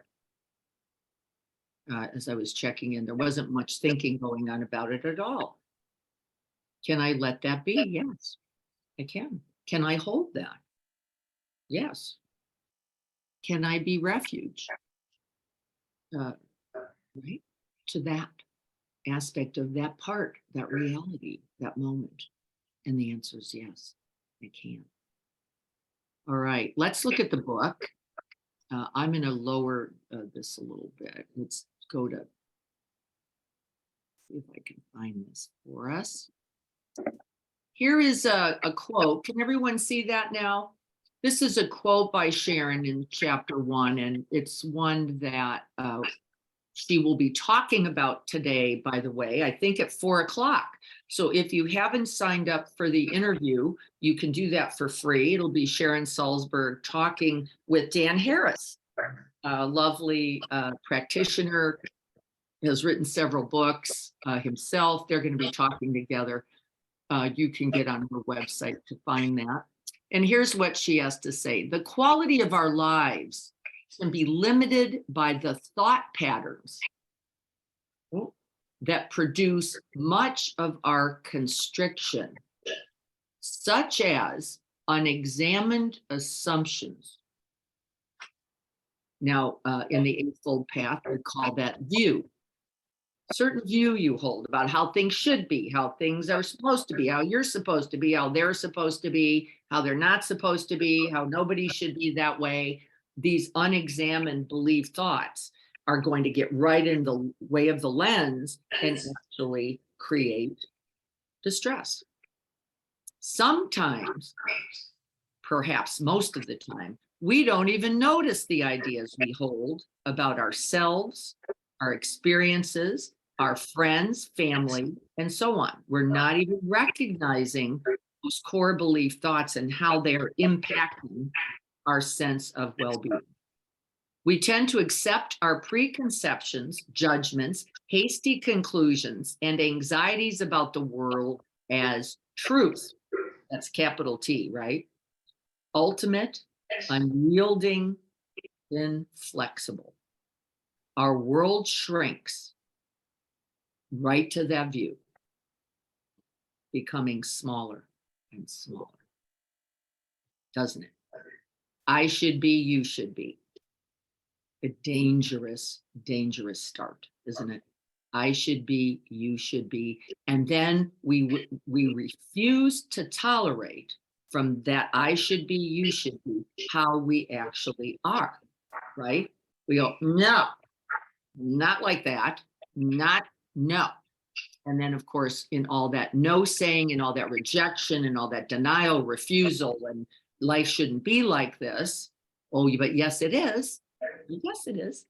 As I was checking in, there wasn't much thinking going on about it at all. Can I let that be? Yes, I can. Can I hold that? Yes. Can I be refuge? Right? To that aspect of that part, that reality, that moment. And the answer is yes, I can. All right, let's look at the book. I'm going to lower this a little bit. Let's go to, see if I can find this for us. Here is a quote. Can everyone see that now? This is a quote by Sharon in chapter 1, and it's one that she will be talking about today, by the way, I think at 4 o'clock. So if you haven't signed up for the interview, you can do that for free. It'll be Sharon Salzberg talking with Dan Harris, a lovely practitioner, has written several books himself. They're going to be talking together. You can get on her website to find that. And here's what she has to say. The quality of our lives can be limited by the thought patterns that produce much of our constriction, such as unexamined assumptions. Now, in the Eightfold Path, we call that view. Certain view you hold about how things should be, how things are supposed to be, how you're supposed to be, how they're supposed to be, how they're not supposed to be, how nobody should be that way. These unexamined belief thoughts are going to get right in the way of the lens and actually create distress. Sometimes, perhaps most of the time, we don't even notice the ideas we hold about ourselves, our experiences, our friends, family, and so on. We're not even recognizing those core belief thoughts and how they are impacting our sense of well-being. We tend to accept our preconceptions, judgments, hasty conclusions, and anxieties about the world as truth. That's capital T, right? Ultimate, unyielding, inflexible. Our world shrinks right to that view, becoming smaller and smaller, doesn't it? I should be, you should be. A dangerous, dangerous start, isn't it? I should be, you should be. And then we refuse to tolerate from that I should be, you should be, how we actually are, right? We go, no, not like that, not, no. And then, of course, in all that no saying and all that rejection and all that denial, refusal, and life shouldn't be like this. Oh, but yes, it is. Yes, it is.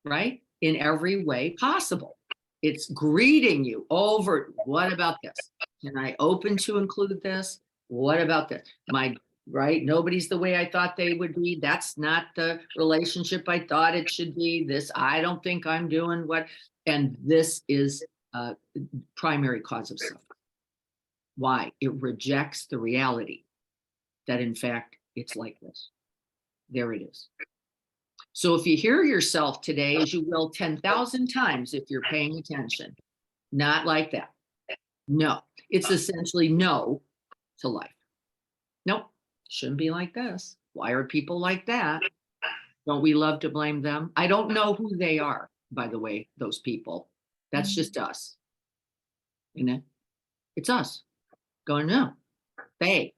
Right? In every way possible. It's greeting you over. What about this? Can I open to include this? What about this? Right? Nobody's the way I thought they would be. That's not the relationship I thought it should be. This, I don't think I'm doing what. And this is a primary cause of suffering. Why? It rejects the reality that, in fact, it's like this. There it is. So if you hear yourself today, as you will 10,000 times if you're paying attention, not like that. No, it's essentially no to life. Nope, shouldn't be like this. Why are people like that? Don't we love to blame them? I don't know who they are, by the way, those people. That's just us. You know, it's us going, no, they,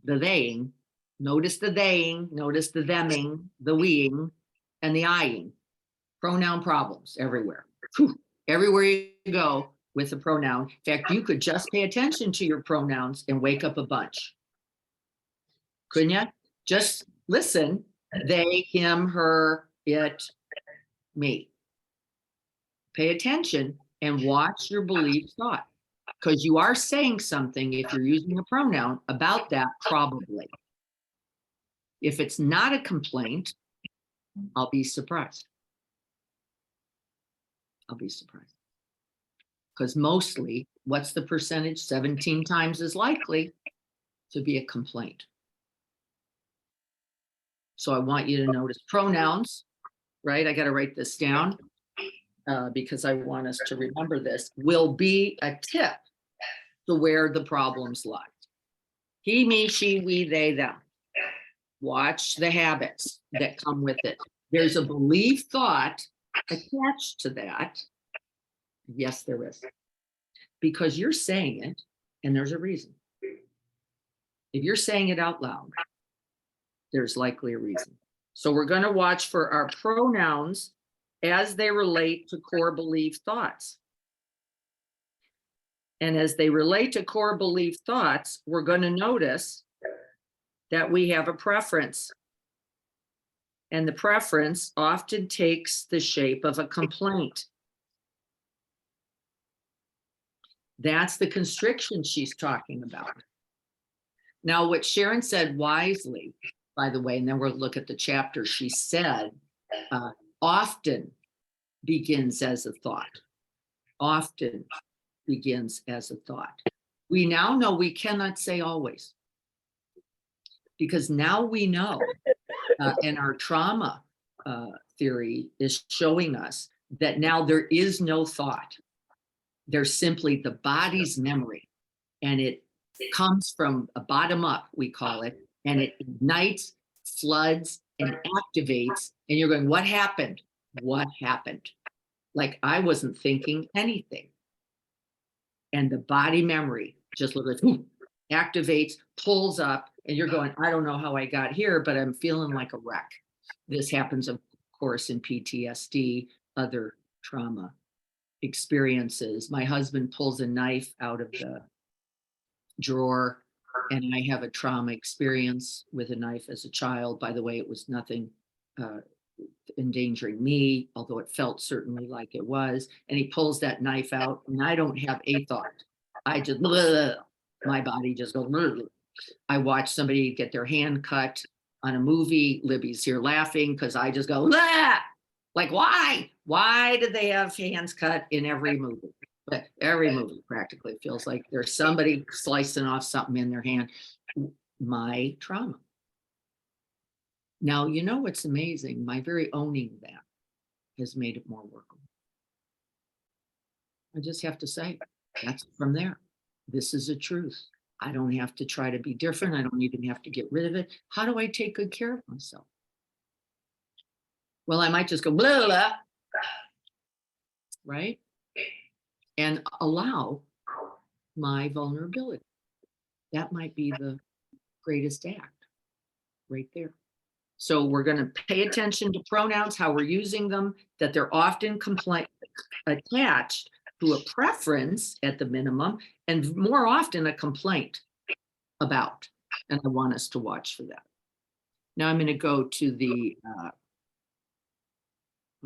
the theying. Notice the theying, notice the theming, the weing, and the Iing. Pronoun problems everywhere. Whew. Everywhere you go with the pronoun. In fact, you could just pay attention to your pronouns and wake up a bunch. Couldn't you? Just listen. They, him, her, it, me. Pay attention and watch your belief thought. Because you are saying something, if you're using a pronoun, about that probably. If it's not a complaint, I'll be surprised. I'll be surprised. Because mostly, what's the percentage? 17 times as likely to be a complaint. So I want you to notice pronouns, right? I got to write this down because I want us to remember this. Will be a tip to where the problems lie. He, me, she, we, they, them. Watch the habits that come with it. There's a belief thought attached to that. Yes, there is. Because you're saying it, and there's a reason. If you're saying it out loud, there's likely a reason. So we're going to watch for our pronouns as they relate to core belief thoughts. And as they relate to core belief thoughts, we're going to notice that we have a preference. And the preference often takes the shape of a complaint. That's the constriction she's talking about. Now, what Sharon said wisely, by the way, and then we'll look at the chapter, she said, often begins as a thought. Often begins as a thought. We now know we cannot say always. Because now we know, and our trauma theory is showing us that now there is no thought. There's simply the body's memory, and it comes from a bottom up, we call it, and it ignites, floods, and activates, and you're going, what happened? What happened? Like I wasn't thinking anything. And the body memory just looks like, activates, pulls up, and you're going, I don't know how I got here, but I'm feeling like a wreck. This happens, of course, in PTSD, other trauma experiences. My husband pulls a knife out of the drawer, and I have a trauma experience with a knife as a child. By the way, it was nothing endangering me, although it felt certainly like it was. And he pulls that knife out, and I don't have a thought. I just, my body just goes, I watch somebody get their hand cut on a movie. Libby's here laughing because I just go, like, why? Why did they have hands cut in every movie? But every movie practically feels like there's somebody slicing off something in their hand. My trauma. Now, you know what's amazing? My very owning that has made it more workable. I just have to say, that's from there. This is a truth. I don't have to try to be different. I don't even have to get rid of it. How do I take good care of myself? Well, I might just go, blah, blah, right? And allow my vulnerability. That might be the greatest act right there. So we're going to pay attention to pronouns, how we're using them, that they're often attached to a preference at the minimum, and more often a complaint about. And I want us to watch for that. Now I'm going to go to the,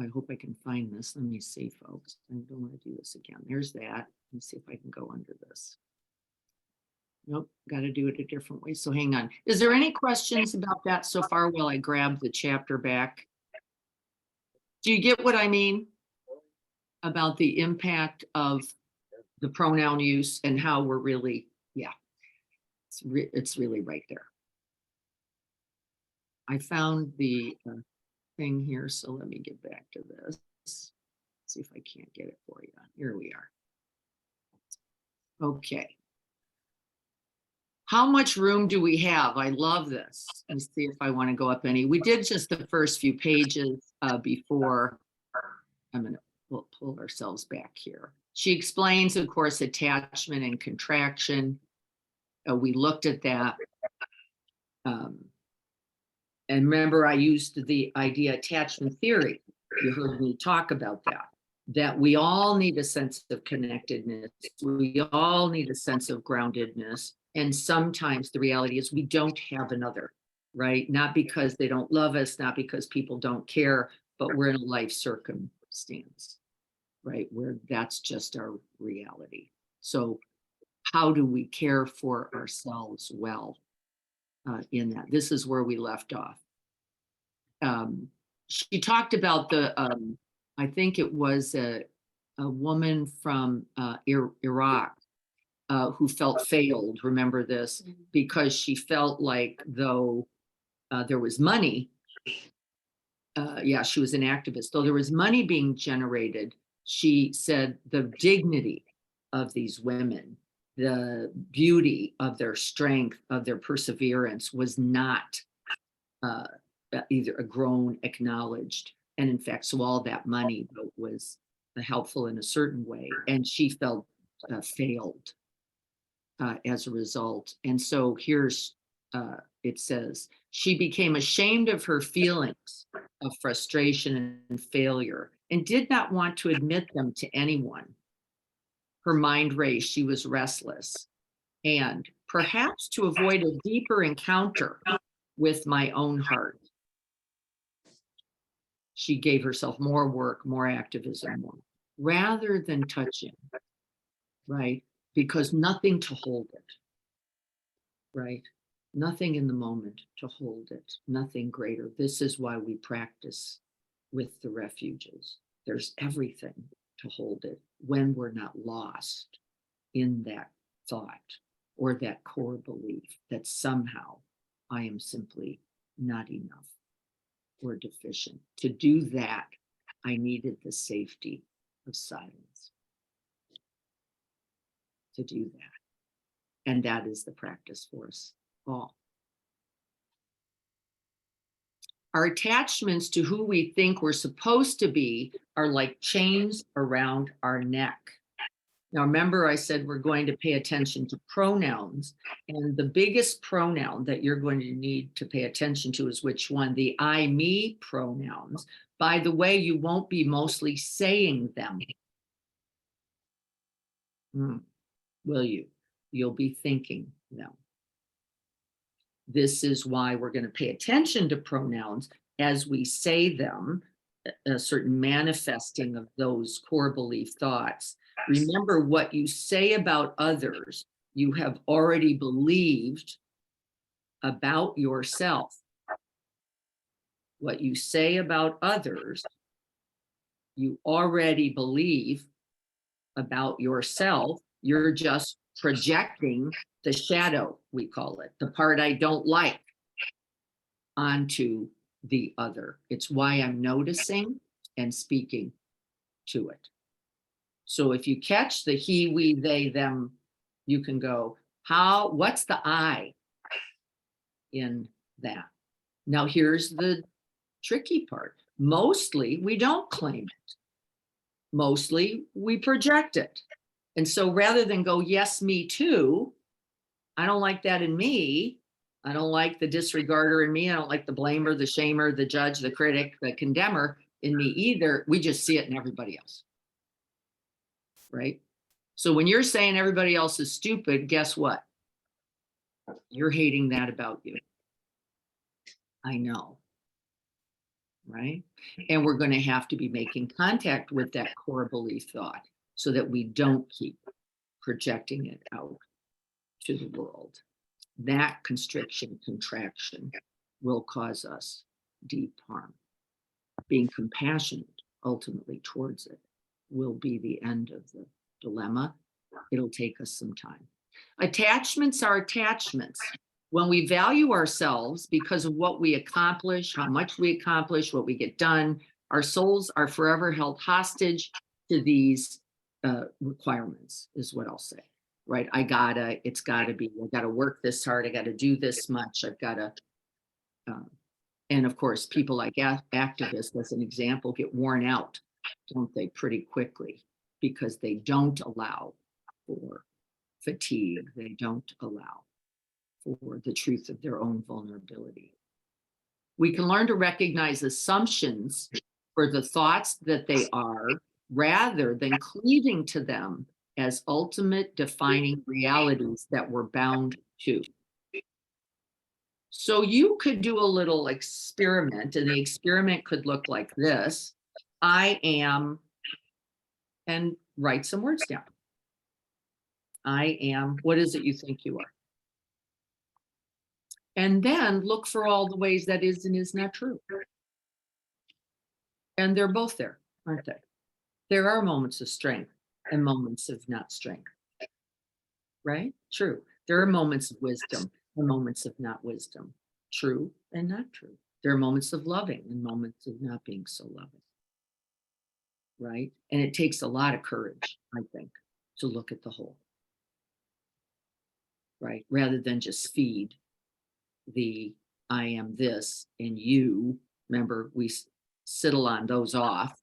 I hope I can find this. Let me see, folks. I don't want to do this again. There's that. Let me see if I can go under this. Nope, got to do it a different way. So hang on. Is there any questions about that so far while I grab the chapter back? Do you get what I mean about the impact of the pronoun use and how we're really, yeah, it's really right there. I found the thing here, so let me get back to this. See if I can't get it for you. Here we are. Okay. How much room do we have? I love this. Let's see if I want to go up any. We did just the first few pages before. I'm going to pull ourselves back here. She explains, of course, attachment and contraction. We looked at that. And remember, I used the idea attachment theory. You heard me talk about that we all need a sense of connectedness. We all need a sense of groundedness. And sometimes the reality is we don't have another, right? Not because they don't love us, not because people don't care, but we're in a life circumstance, right? Where that's just our reality. So how do we care for ourselves well in that? This is where we left off. She talked about I think it was a woman from Iraq who felt failed, remember this, because she felt like though there was money, yeah, she was an activist, though there was money being generated, she said the dignity of these women, the beauty of their strength, of their perseverance was not either grown, acknowledged. And in fact, so all that money was helpful in a certain way. And she felt failed as a result. And so here's, it says, she became ashamed of her feelings of frustration and failure and did not want to admit them to anyone. Her mind raced, she was restless. And perhaps to avoid a deeper encounter with my own heart, she gave herself more work, more activism, more, rather than touching, right? Because nothing to hold it, right? Nothing in the moment to hold it, nothing greater. This is why we practice with the refuges. There's everything to hold it when we're not lost in that thought or that core belief that somehow I am simply not enough or deficient. To do that, I needed the safety of silence to do that. And that is the practice for us all. Our attachments to who we think we're supposed to be are like chains around our neck. Now, remember, I said we're going to pay attention to pronouns, and the biggest pronoun that you're going to need to pay attention to is which one? The I, me pronouns. By the way, you won't be mostly saying them. Will you? You'll be thinking them. This is why we're going to pay attention to pronouns as we say them, a certain manifesting of those core belief thoughts. Remember, what you say about others, you have already believed about yourself. What you say about others, you already believe about yourself. You're just projecting the shadow, we call it, the part I don't like, onto the other. It's why I'm noticing and speaking to it. So if you catch the he, we, they, them, you can go, what's the I in that? Now here's the tricky part. Mostly we don't claim it. Mostly we project it. And so rather than go, yes, me too, I don't like that in me. I don't like the disregarder in me. I don't like the blamer, the shamer, the judge, the critic, the condemner in me either. We just see it in everybody else. Right? So when you're saying everybody else is stupid, guess what? You're hating that about you. I know. Right? And we're going to have to be making contact with that core belief thought so that we don't keep projecting it out to the world. That constriction, contraction will cause us deep harm. Being compassionate ultimately towards it will be the end of the dilemma. It'll take us some time. Attachments are attachments. When we value ourselves because of what we accomplish, how much we accomplish, what we get done, our souls are forever held hostage to these requirements, is what I'll say. Right? It's gotta be, I gotta work this hard. I gotta do this much. I've gotta, and of course, people like activists, as an example, get worn out, don't they, pretty quickly because they don't allow for fatigue. They don't allow for the truth of their own vulnerability. We can learn to recognize assumptions for the thoughts that they are, rather than cleaving to them as ultimate defining realities that we're bound to. So you could do a little experiment, and the experiment could look like this. I am, and write some words down. I am, what is it you think you are? And then look for all the ways that is and is not true. And they're both there, aren't they? There are moments of strength and moments of not strength, right? True. There are moments of wisdom and moments of not wisdom, true and not true. There are moments of loving and moments of not being so loving, right? And it takes a lot of courage, I think, to look at the whole, right? Rather than just feed the I am this and you. Remember, we settle on those off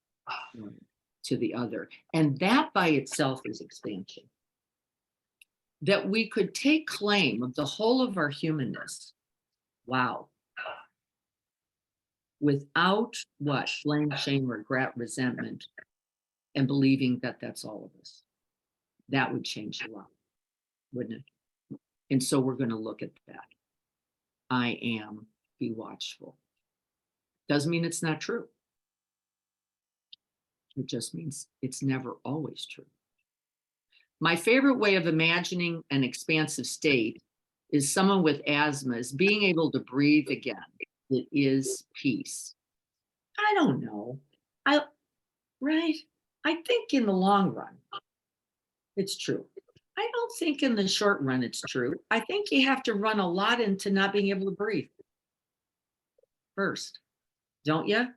to the other. And that by itself is expansion. That we could take claim of the whole of our humanness. Wow. Without what? Blame, shame, regret, resentment, and believing that that's all of us. That would change a lot, wouldn't it? And so we're going to look at that. I am, be watchful. Doesn't mean it's not true. It just means it's never always true. My favorite way of imagining an expansive state is someone with asthma is being able to breathe again. It is peace. I don't know. Right? I think in the long run, it's true. I don't think in the short run it's true. I think you have to run a lot into not being able to breathe first, don't you?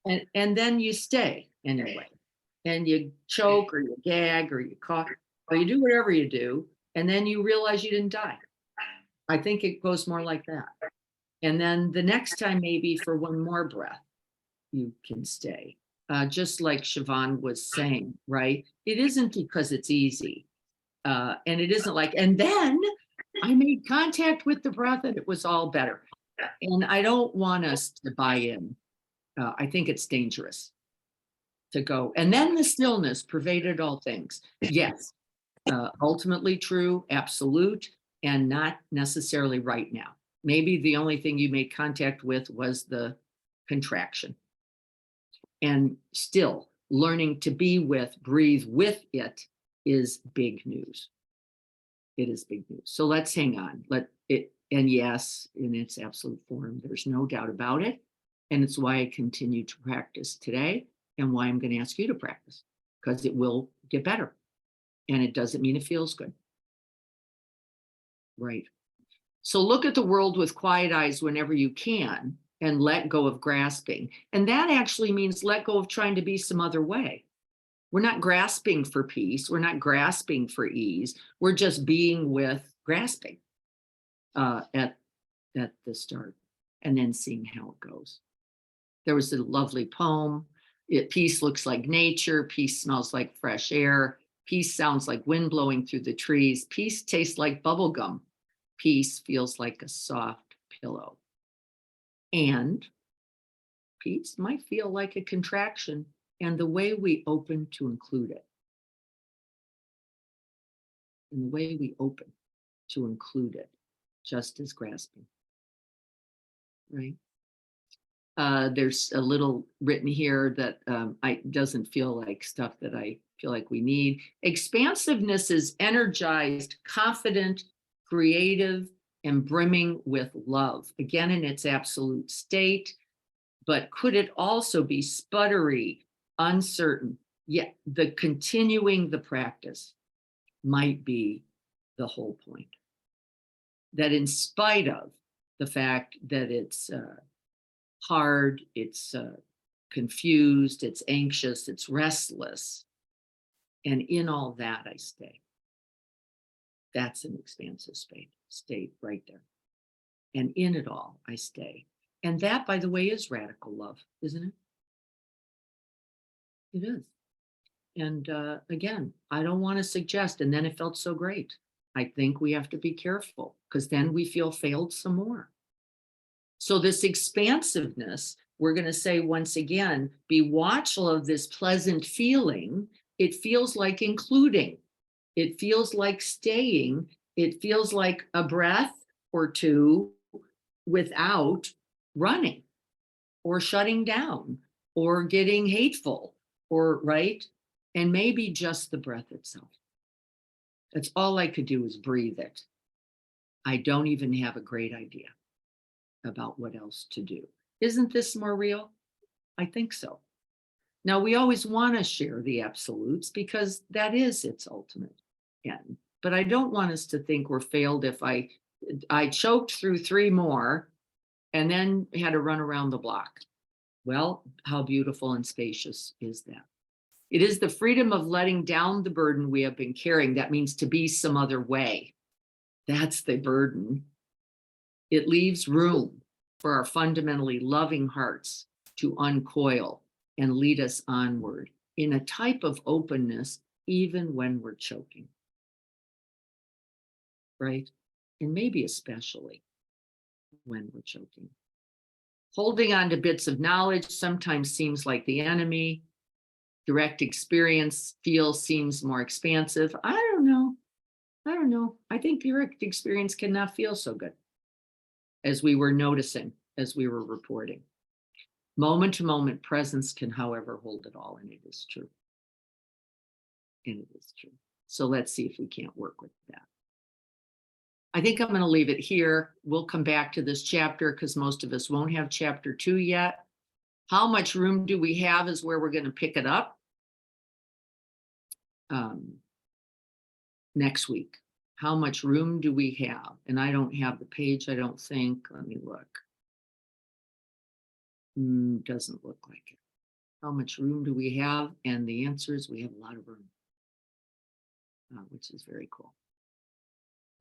And then you stay anyway, and you choke or you gag or you cough or you do whatever you do, and then you realize you didn't die. I think it goes more like that. And then the next time, maybe for one more breath, you can stay. Just like Siobhan was saying, right? It isn't because it's easy. And it isn't like, and then I made contact with the breath and it was all better. And I don't want us to buy in. I think it's dangerous to go. And then the stillness pervaded all things. Yes, ultimately true, absolute, and not necessarily right now. Maybe the only thing you made contact with was the contraction. And still, learning to be with, breathe with it is big news. It is big news. So let's hang on. And yes, in its absolute form, there's no doubt about it. And it's why I continue to practice today and why I'm going to ask you to practice, because it will get better. And it doesn't mean it feels good. Right. So look at the world with quiet eyes whenever you can and let go of grasping. And that actually means let go of trying to be some other way. We're not grasping for peace. We're not grasping for ease. We're just being with grasping at the start and then seeing how it goes. There was a lovely poem. Peace looks like nature. Peace smells like fresh air. Peace sounds like wind blowing through the trees. Peace tastes like bubble gum. Peace feels like a soft pillow. And peace might feel like a contraction, and the way we open to include it. And the way we open to include it, just as grasping. Right? There's a little written here that doesn't feel like stuff that I feel like we need. Expansiveness is energized, confident, creative, and brimming with love. Again, in its absolute state, but could it also be sputtery, uncertain? Yet the continuing the practice might be the whole point. That in spite of the fact that it's hard, it's confused, it's anxious, it's restless. And in all that, I stay. That's an expansive state right there. And in it all, I stay. And that, by the way, is radical love, isn't it? It is. And again, I don't want to suggest, and then it felt so great. I think we have to be careful because then we feel failed some more. So this expansiveness, we're going to say once again, be watchful of this pleasant feeling. It feels like including. It feels like staying. It feels like a breath or two without running or shutting down or getting hateful or right. And maybe just the breath itself. That's all I could do is breathe it. I don't even have a great idea about what else to do. Isn't this more real? I think so. Now, we always want to share the absolutes because that is its ultimate end. But I don't want us to think we're failed if I choked through 3 more and then had to run around the block. Well, how beautiful and spacious is that? It is the freedom of letting down the burden we have been carrying. That means to be some other way. That's the burden. It leaves room for our fundamentally loving hearts to uncoil and lead us onward in a type of openness, even when we're choking. Right? And maybe especially when we're choking. Holding on to bits of knowledge sometimes seems like the enemy. Direct experience seems more expansive. I don't know. I think direct experience cannot feel so good as we were noticing, as we were reporting. Moment to moment presence can, however, hold it all, and it is true. And it is true. So let's see if we can't work with that. I think I'm going to leave it here. We'll come back to this chapter because most of us won't have chapter 2 yet. How much room do we have is where we're going to pick it up next week. How much room do we have? And I don't have the page, I don't think. Let me look. Doesn't look like it. How much room do we have? And the answer is we have a lot of room, which is very cool.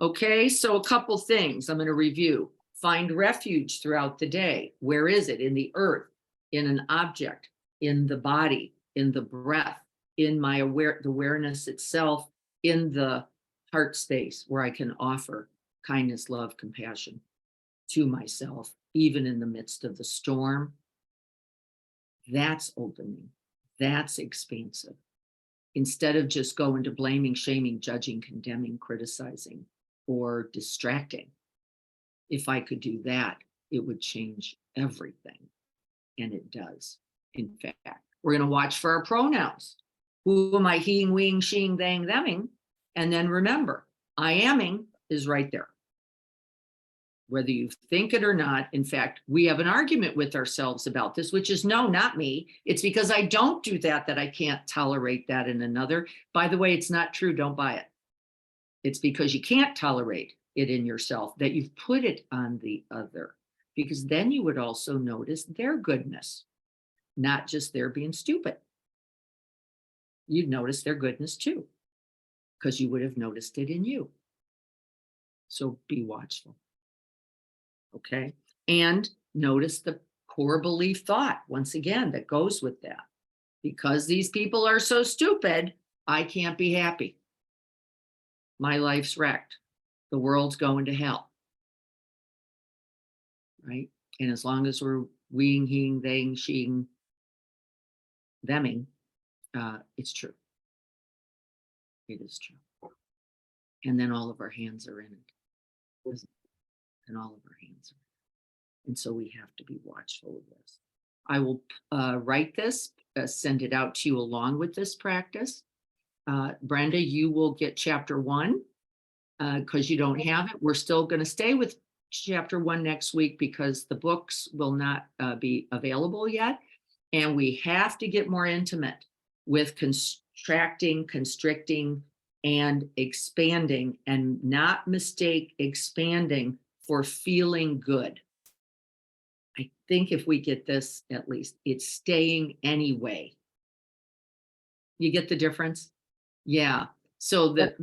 Okay, so a couple things I'm going to review. Find refuge throughout the day. Where is it? In the earth, in an object, in the body, in the breath, in my awareness itself, in the heart space where I can offer kindness, love, compassion to myself, even in the midst of the storm. That's opening. That's expansive. Instead of just going to blaming, shaming, judging, condemning, criticizing, or distracting. If I could do that, it would change everything. And it does. In fact, we're going to watch for our pronouns. Who am I? Heing, weing, sheing, thang, theming. And then remember, I aming is right there. Whether you think it or not, in fact, we have an argument with ourselves about this, which is no, not me. It's because I don't do that I can't tolerate that in another. By the way, it's not true. Don't buy it. It's because you can't tolerate it in yourself that you've put it on the other, because then you would also notice their goodness, not just their being stupid. You'd notice their goodness too, because you would have noticed it in you. So be watchful. Okay. And notice the core belief thought, once again, that goes with that. Because these people are so stupid, I can't be happy. My life's wrecked. The world's going to hell. Right? And as long as we're weing, heing, theying, sheing, theming, it's true. It is true. And then all of our hands are in it. And all of our hands are in it. And so we have to be watchful of this. I will write this, send it out to you along with this practice. Brenda, you will get chapter 1 because you don't have it. We're still going to stay with chapter 1 next week because the books will not be available yet. And we have to get more intimate with contracting, constricting, and expanding, and not mistake expanding for feeling good. I think if we get this, at least, it's staying anyway. You get the difference? Yeah. So that,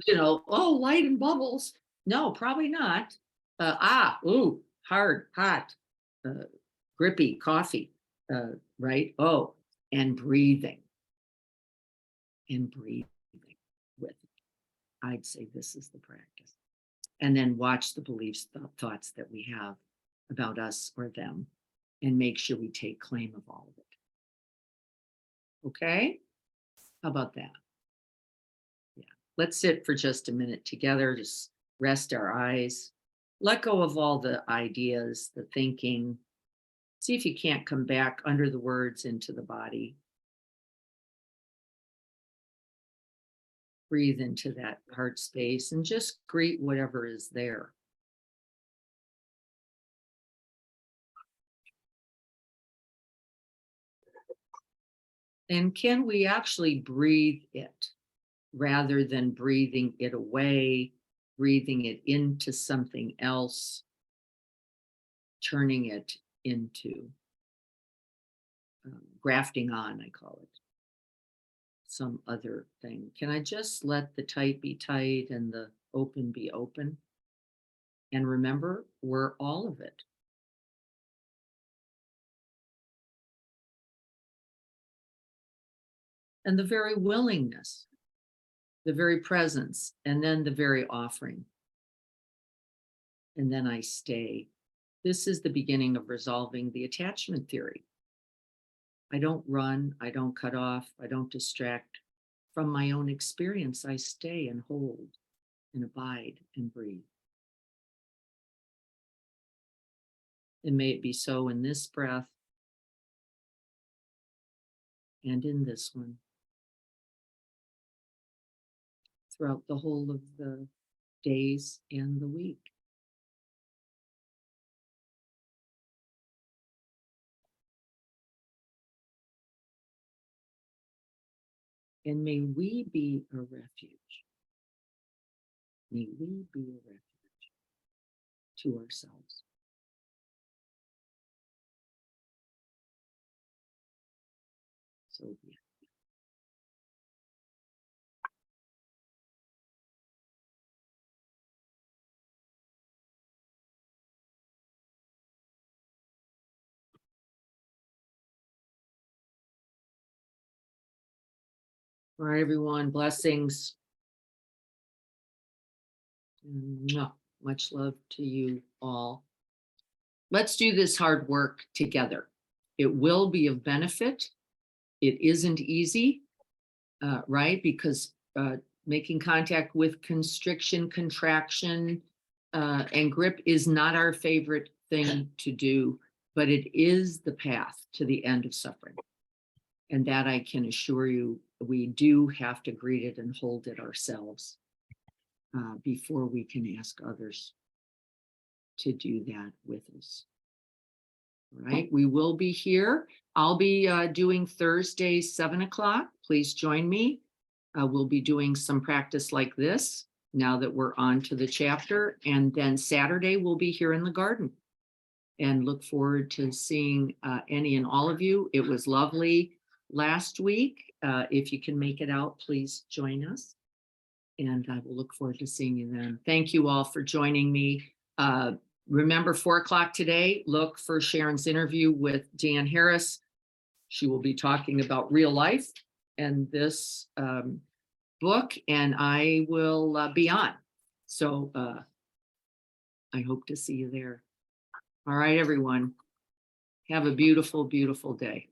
oh, light and bubbles. No, probably not. Ooh, hard, hot, grippy, coffee, right? Oh, and breathing. And breathing with it. I'd say this is the practice. and then watch the beliefs, thoughts that we have about us or them, and make sure we take claim of all of it. Okay? How about that? Yeah. Let's sit for just a minute together, just rest our eyes, let go of all the ideas, the thinking. See if you can't come back under the words into the body. Breathe into that heart space and just greet whatever is there. And can we actually breathe it rather than breathing it away, breathing it into something else, turning it into grafting on, I call it, some other thing. Can I just let the tight be tight and the open be open? And remember, we're all of it. And the very willingness, the very presence, and then the very offering. And then I stay. This is the beginning of resolving the attachment theory. I don't run, I don't cut off, I don't distract. From my own experience, I stay and hold and abide and breathe. And may it be so in this breath and in this one, throughout the whole of the days and the week. And may we be a refuge. May we be a refuge to ourselves. So be it. All right, everyone, blessings. Mwah. Much love to you all. Let's do this hard work together. It will be of benefit. It isn't easy, right? Because making contact with constriction, contraction, and grip is not our favorite thing to do, but it is the path to the end of suffering. And that I can assure you, we do have to greet it and hold it ourselves before we can ask others to do that with us. All right, we will be here. I'll be doing Thursday, 7 o'clock. Please join me. We'll be doing some practice like this now that we're on to the chapter. And then Saturday, we'll be here in the garden. And look forward to seeing any and all of you. It was lovely last week. If you can make it out, please join us. And I will look forward to seeing you then. Thank you all for joining me. Remember, 4 o'clock today, look for Sharon's interview with Dan Harris. She will be talking about real life and this book, and I will be on. So I hope to see you there. All right, everyone. Have a beautiful, beautiful day.